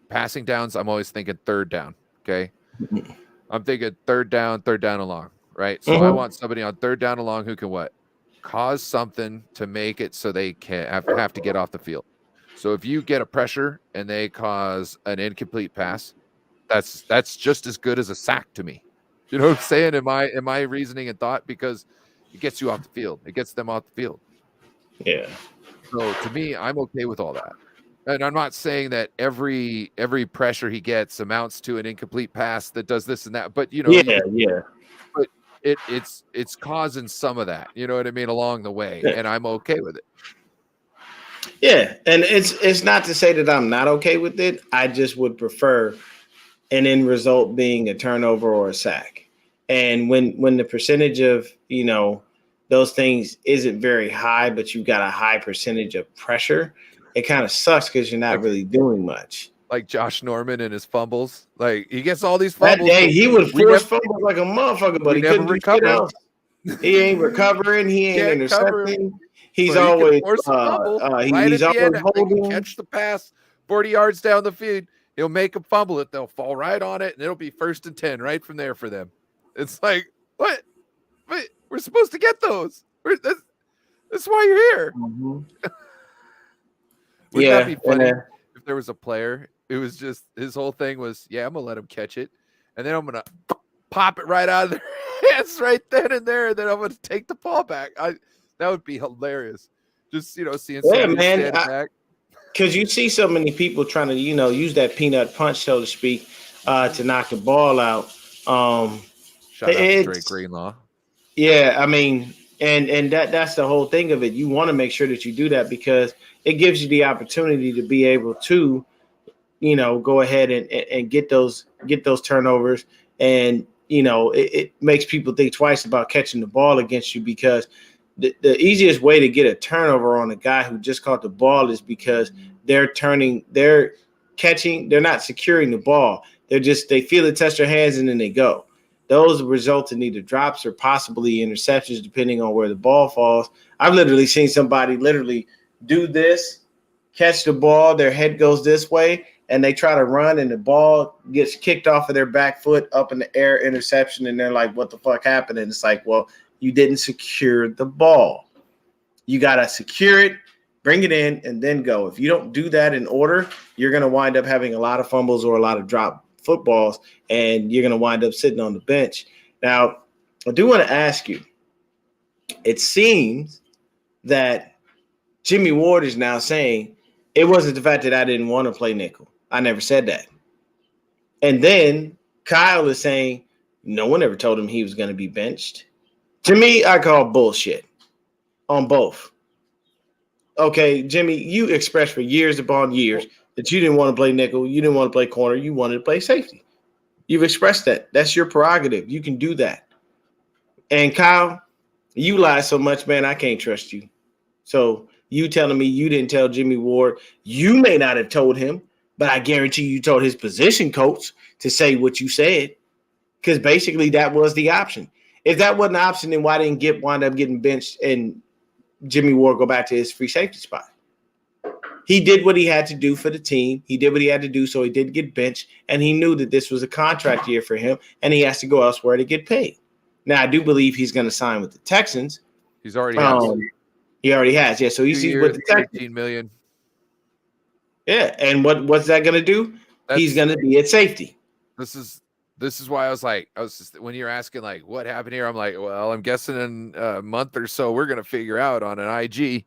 passing downs, I'm always thinking third down. Okay. I'm thinking third down along, right? So I want somebody on third down along who can what? Cause something to make it so they can have to get off the field. So if you get a pressure and they cause an incomplete pass, that's just as good as a sack to me. You know what I'm saying? In my reasoning and thought, because it gets you off the field. It gets them off the field.
Yeah.
So to me, I'm okay with all that. And I'm not saying that every pressure he gets amounts to an incomplete pass that does this and that, but But it's causing some of that, you know what I mean, along the way, and I'm okay with it.
Yeah, and it's not to say that I'm not okay with it. I just would prefer an end result being a turnover or a sack. And when the percentage of, those things isn't very high, but you've got a high percentage of pressure, it kind of sucks because you're not really doing much.
Like Josh Norman and his fumbles. Like he gets all these fumbles.
That day, he would force fumbles like a motherfucker, but he couldn't recover. He ain't recovering. He ain't intercepting. He's always he's always holding.
Catch the pass 40 yards down the field. He'll make them fumble it. They'll fall right on it, and it'll be 1st and 10 right from there for them. It's like, what? Wait, we're supposed to get those. That's why you're here. Wouldn't that be funny if there was a player? It was just his whole thing was, I'm gonna let him catch it, and then I'm gonna pop it right out of their hands right then and there, and then I'm gonna take the ball back. That would be hilarious. Just seeing somebody stand back.
Because you see so many people trying to use that peanut punch, so to speak, to knock the ball out.
Shout out to Drake Greenlaw.
Yeah, I mean, and that's the whole thing of it. You want to make sure that you do that because it gives you the opportunity to be able to, go ahead and get those turnovers, and it makes people think twice about catching the ball against you, because the easiest way to get a turnover on a guy who just caught the ball is because they're not securing the ball. They feel it touch their hands and then they go. Those result in either drops or possibly interceptions, depending on where the ball falls. I've literally seen somebody do this, catch the ball, their head goes this way, and they try to run, and the ball gets kicked off of their back foot up in the air, interception, and they're like, what the fuck happened? And it's like, well, you didn't secure the ball. You got to secure it, bring it in, and then go. If you don't do that in order, you're going to wind up having a lot of fumbles or a lot of drop footballs, and you're going to wind up sitting on the bench. Now, I do want to ask you, it seems that Jimmy Ward is now saying it wasn't the fact that I didn't want to play nickel. I never said that. And then Kyle is saying no one ever told him he was going to be benched. To me, I call bullshit on both. Okay, Jimmy, you expressed for years upon years that you didn't want to play nickel, you didn't want to play corner, you wanted to play safety. You've expressed that. That's your prerogative. You can do that. And Kyle, you lie so much, man, I can't trust you. So you telling me you didn't tell Jimmy Ward, you may not have told him, but I guarantee you told his position coach to say what you said, because basically that was the option. If that wasn't an option, then why didn't Gipp wind up getting benched and Jimmy Ward go back to his free safety spot? He did what he had to do for the team. He did what he had to do, so he did get benched, and he knew that this was a contract year for him, and he has to go elsewhere to get paid. Now, I do believe he's going to sign with the Texans.
He's already has.
He already has, yeah. So he's with the Texans.
$18 million.
Yeah, and what's that going to do? He's going to be at safety.
This is why I was just, when you're asking like what happened here, I'm like, well, I'm guessing in a month or so we're gonna figure out on an IG.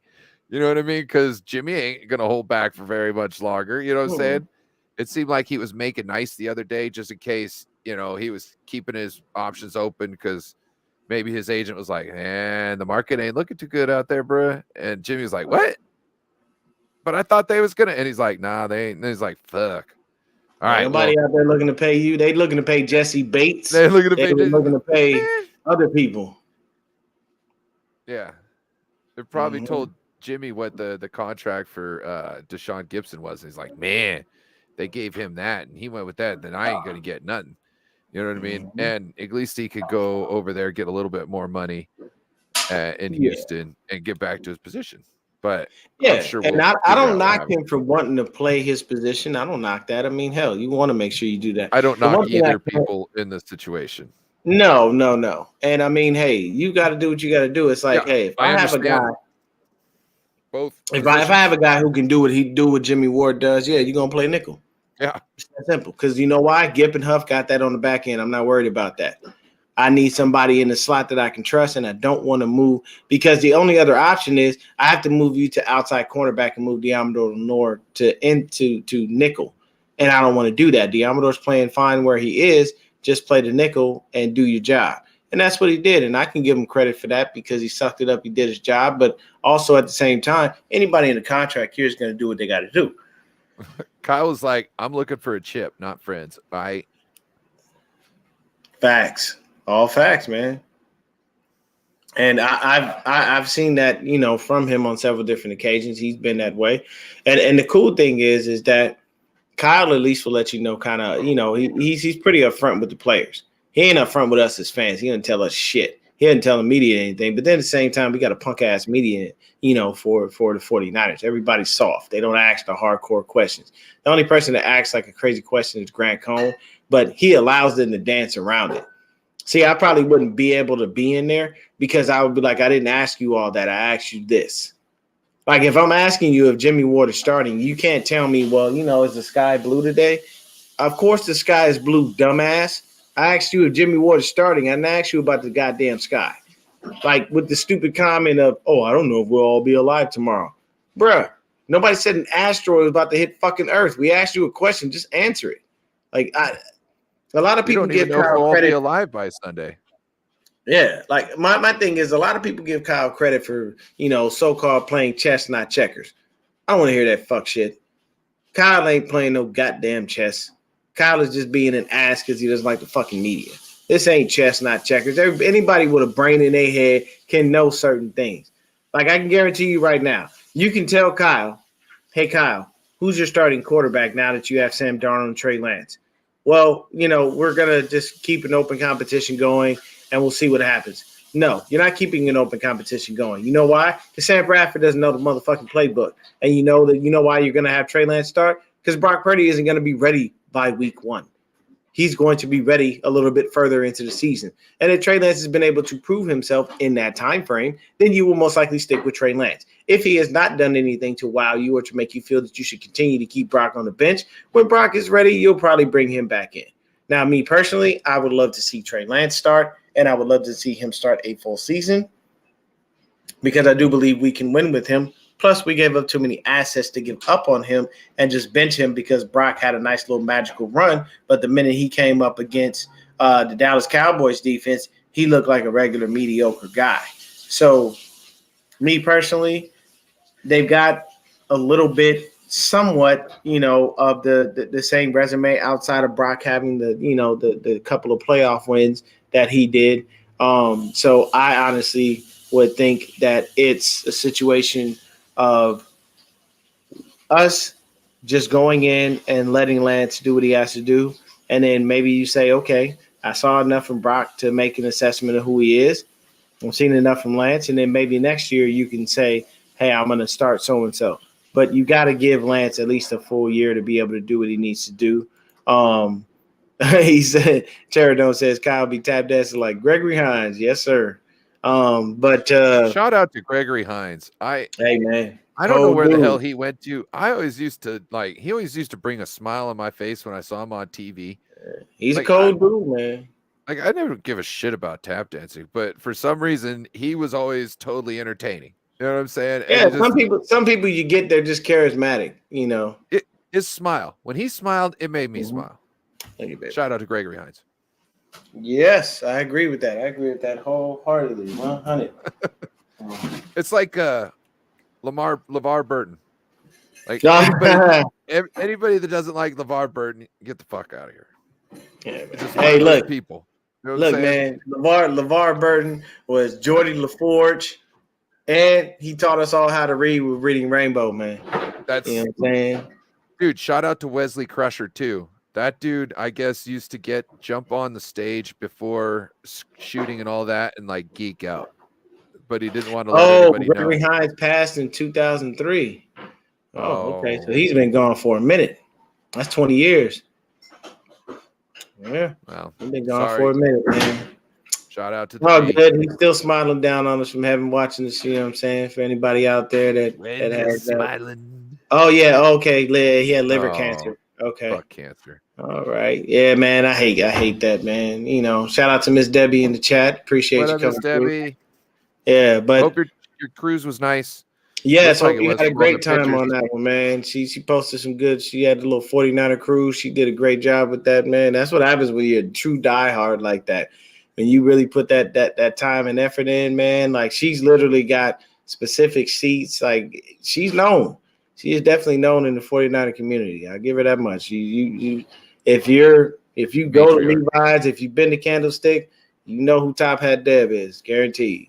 You know what I mean? Because Jimmy ain't gonna hold back for very much longer. You know what I'm saying? It seemed like he was making nice the other day, just in case, he was keeping his options open because maybe his agent was like, "Man, the market ain't looking too good out there, bro." And Jimmy was like, "What?" But I thought they was gonna, and he's like, "Nah, they ain't." And he's like, "Fuck." All right,
nobody out there looking to pay you. They looking to pay Jesse Bates.
They're looking
to pay other people.
Yeah, they probably told Jimmy what the contract for Deshaun Gibson was. And he's like, man, they gave him that, and he went with that. Then I ain't gonna get nothing. You know what I mean? And at least he could go over there, get a little bit more money in Houston, and get back to his position. But I'm sure
and I don't knock him for wanting to play his position. I don't knock that. I mean, hell, you want to make sure you do that.
I don't knock either people in this situation.
No. And I mean, hey, you got to do what you got to do. It's like, hey, if I have a guy, if I have a guy who can do what Jimmy Ward does, yeah, you're gonna play nickel.
Yeah,
it's that simple. Because you know why? Gipp and Huff got that on the back end. I'm not worried about that. I need somebody in the slot that I can trust, and I don't want to move because the only other option is I have to move you to outside cornerback and move Diamador Lenore to nickel, and I don't want to do that. Diamador's playing fine where he is. Just play the nickel and do your job, and that's what he did. And I can give him credit for that because he sucked it up. He did his job, but also at the same time, anybody in the contract here is going to do what they got to do.
Kyle was like, "I'm looking for a chip, not friends." Bye.
Facts. All facts, man. And I've seen that, from him on several different occasions. He's been that way. And the cool thing is that Kyle at least will let you know kind of, he's pretty upfront with the players. He ain't upfront with us as fans. He doesn't tell us shit. He doesn't tell the media anything. But then at the same time, we got a punk ass media, for the 49ers. Everybody's soft. They don't ask the hardcore questions. The only person that acts like a crazy question is Grant Cohn, but he allows them to dance around it. See, I probably wouldn't be able to be in there because I would be like, I didn't ask you all that. I asked you this. Like, if I'm asking you if Jimmy Ward is starting, you can't tell me, well, is the sky blue today? Of course the sky is blue, dumbass. I asked you if Jimmy Ward is starting. I didn't ask you about the goddamn sky. Like, with the stupid comment of, oh, I don't know if we'll all be alive tomorrow. Bruh, nobody said an asteroid was about to hit fucking Earth. We asked you a question. Just answer it. Like, a lot of people give Kyle credit.
Be alive by Sunday.
Yeah, like my thing is a lot of people give Kyle credit for, so-called playing chess, not checkers. I don't want to hear that fuck shit. Kyle ain't playing no goddamn chess. Kyle is just being an ass because he doesn't like the fucking media. This ain't chess, not checkers. Anybody with a brain in their head can know certain things. Like, I can guarantee you right now, you can tell Kyle, hey, Kyle, who's your starting quarterback now that you have Sam Darnold and Trey Lance? Well, we're going to just keep an open competition going, and we'll see what happens. No, you're not keeping an open competition going. You know why? Because Sam Bradford doesn't know the motherfucking playbook. And you know why you're going to have Trey Lance start? Because Brock Purdy isn't going to be ready by week 1. He's going to be ready a little bit further into the season. And if Trey Lance has been able to prove himself in that time frame, then you will most likely stick with Trey Lance. If he has not done anything to wow you or to make you feel that you should continue to keep Brock on the bench, when Brock is ready, you'll probably bring him back in. Now, me personally, I would love to see Trey Lance start, and I would love to see him start a full season because I do believe we can win with him. Plus, we gave up too many assets to give up on him and just bench him because Brock had a nice little magical run. But the minute he came up against the Dallas Cowboys defense, he looked like a regular mediocre guy. So, me personally, they've got a little bit, somewhat, of the same resume outside of Brock having the couple of playoff wins that he did. So I honestly would think that it's a situation of us just going in and letting Lance do what he has to do. And then maybe you say, okay, I saw enough from Brock to make an assessment of who he is. I'm seeing enough from Lance. And then maybe next year you can say, hey, I'm going to start so-and-so. But you got to give Lance at least a full year to be able to do what he needs to do. He said, Cheradone says, Kyle be tap dancing like Gregory Hines. Yes, sir. But
Shout out to Gregory Hines.
hey, man,
I don't know
cold
where the hell
dude.
he went to. I always used to he always used to bring a smile on my face when I saw him on TV.
He's a
Like I
cold dude, man.
like I never give a shit about tap dancing, but for some reason he was always totally entertaining. You know what I'm saying? And
Yeah,
it just
some people you get they're just charismatic, you know.
his smile. When he smiled, it made me
Mhm.
smile.
Thank you, baby.
Shout out to Gregory Hines.
Yes, I agree with that. I agree with that wholeheartedly, 100.
It's like LeVar Burton. Like
Yeah,
anybody that doesn't like LeVar Burton, get the fuck out of here.
man.
It's just one
Hey,
of those
look,
people. You know what I'm
look,
saying?
man. LeVar Burton was Geordie LaForge, and he taught us all how to read with Reading Rainbow, man.
That's
You know what I'm saying?
dude. Shout out to Wesley Crusher too. That dude, I guess, used to jump on the stage before shooting and all that, and like geek out, but he didn't want to let
Oh,
anybody know.
Gregory Hines passed in 2003. Oh, okay. So
Oh,
he's been gone for a minute. That's 20 years. Yeah,
well,
he's been gone
sorry.
for a minute, man.
Shout out to the
Oh,
G.
good. He's still smiling down on us from having watching this. You know what I'm saying? For anybody out there that has
smiling.
Oh yeah, okay. He had liver
Oh,
cancer. Okay.
fuck cancer.
All right. Yeah, man. I hate that, man. You know, shout out to Miss Debbie in the chat. Appreciate
What
you
up, Miss
coming through.
Debbie?
Yeah, but
Hope your cruise was nice.
yes,
Looked like
hope
it
you
was
had a
from all the
great time
pictures.
on that one, man. She posted some good. She had a little 49er cruise. She did a great job with that, man. That's what happens when you're a true diehard like that. When you really put that time and effort in, man. Like she's literally got specific seats. Like she's known. She is definitely known in the 49er community. I'll give her that much. You if you go to
Matriarch.
Levi's, if you've been to Candlestick, you know who Top Hat Deb is, guaranteed.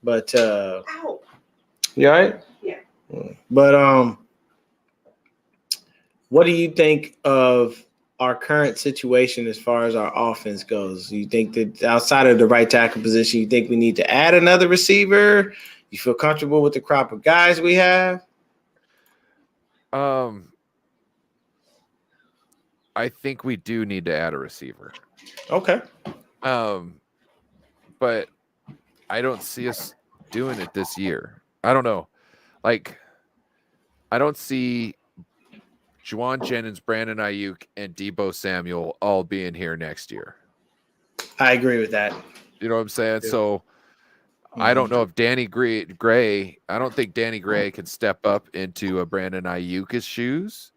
But
Ow.
you all right?
Yeah.
But what do you think of our current situation as far as our offense goes? You think that outside of the right tackle position, you think we need to add another receiver? You feel comfortable with the crop of guys we have?
I think we do need to add a receiver.
Okay.
But I don't see us doing it this year. I don't know. Like, I don't see Juwan Jennings, Brandon Ayuk, and Deebo Samuel all being here next year.
I agree with that.
You know what I'm saying?
Yeah.
So I don't know if Danny Gray. I don't think Danny Gray can step up into a Brandon Ayuk's shoes.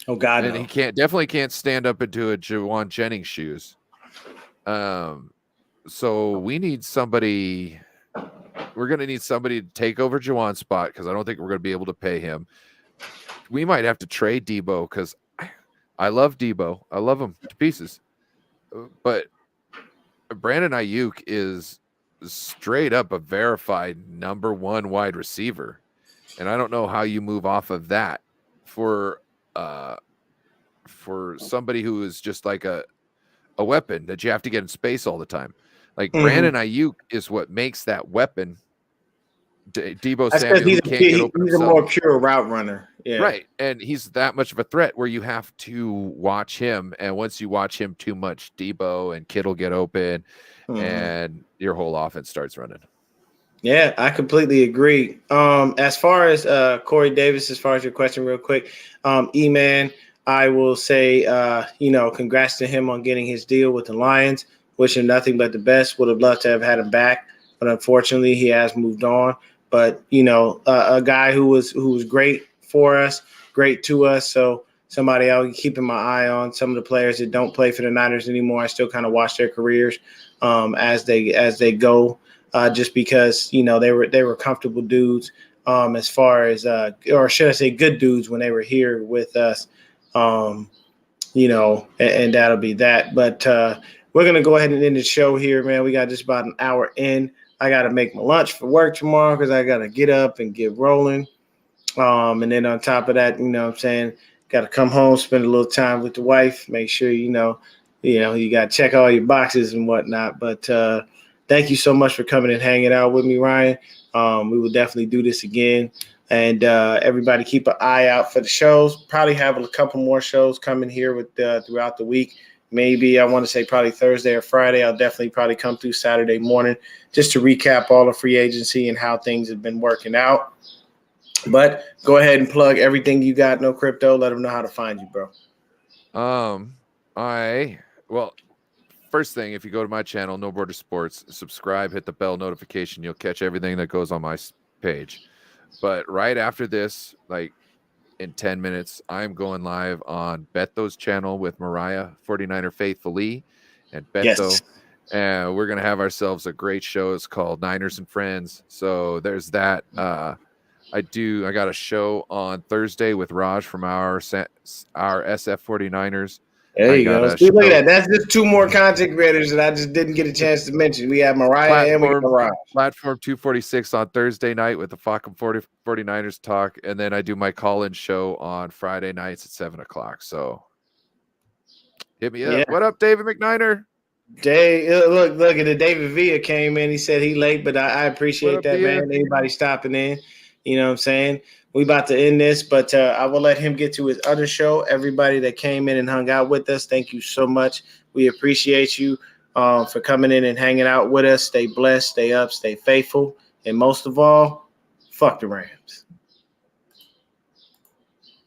Oh God,
And
no.
he definitely can't stand up into a Juwan Jennings shoes. So we need somebody. We're going to need somebody to take over Juwan's spot because I don't think we're going to be able to pay him. We might have to trade Deebo because I love Deebo. I love him to pieces. But Brandon Ayuk is straight up a verified number one wide receiver. And I don't know how you move off of that for somebody who is just like a weapon that you have to get in space all the time. Like Brandon Ayuk is what makes that weapon. Deebo Samuel
he's
can't get open.
He's a more pure route runner. Yeah.
Right. And he's that much of a threat where you have to watch him. And once you watch him too much, Deebo and Kittle get open and your whole offense starts running. Yeah,
I completely agree. As far as Corey Davis, as far as your question real quick, E-Man, I will say, congrats to him on getting his deal with the Lions. Wish him nothing but the best. Would have loved to have had him back, but unfortunately he has moved on. But, a guy who was great for us, great to us. So somebody I'll be keeping my eye on. Some of the players that don't play for the Niners anymore, I still kind of watch their careers as they go, just because, they were comfortable dudes as far as, or should I say good dudes when they were here with us, and that'll be that. But we're going to go ahead and end the show here, man. We got just about an hour in. I got to make my lunch for work tomorrow because I got to get up and get rolling. And then on top of that, got to come home, spend a little time with the wife, make sure, you got to check all your boxes and whatnot. But thank you so much for coming and hanging out with me, Ryan. We will definitely do this again. And everybody keep an eye out for the shows. Probably have a couple more shows coming here with throughout the week. maybe I want to say probably Thursday or Friday. I'll definitely probably come through Saturday morning just to recap all the free agency and how things have been working out. But go ahead and plug everything you got, No Crypto. Let them know how to find you, bro.
First thing, if you go to my channel, No Border Sports, subscribe, hit the bell notification. You'll catch everything that goes on my page. But right after this, like in 10 minutes, I'm going live on Beto's channel with Mariah 49er Faithfully and Beto.
Yes.
And we're going to have ourselves a great show. It's called Niners and Friends. So there's that. I got a show on Thursday with Raj from our SF 49ers.
There you go. See, look at that. That's just two more content creators that I just didn't get a chance to mention. We have Mariah and we have Raj.
Platform 246 on Thursday night with the Fucking 49ers talk. And then I do my call-in show on Friday nights at 7 o'clock. So hit me up. Yeah. What up, David McNiner?
Look at it. David Villa came in. He said he late, but I appreciate that, man. Anybody stopping in. You know what I'm saying? We about to end this, but I will let him get to his other show. Everybody that came in and hung out with us, thank you so much. We appreciate you for coming in and hanging out with us. Stay blessed, stay up, stay faithful, and most of all, fuck the Rams.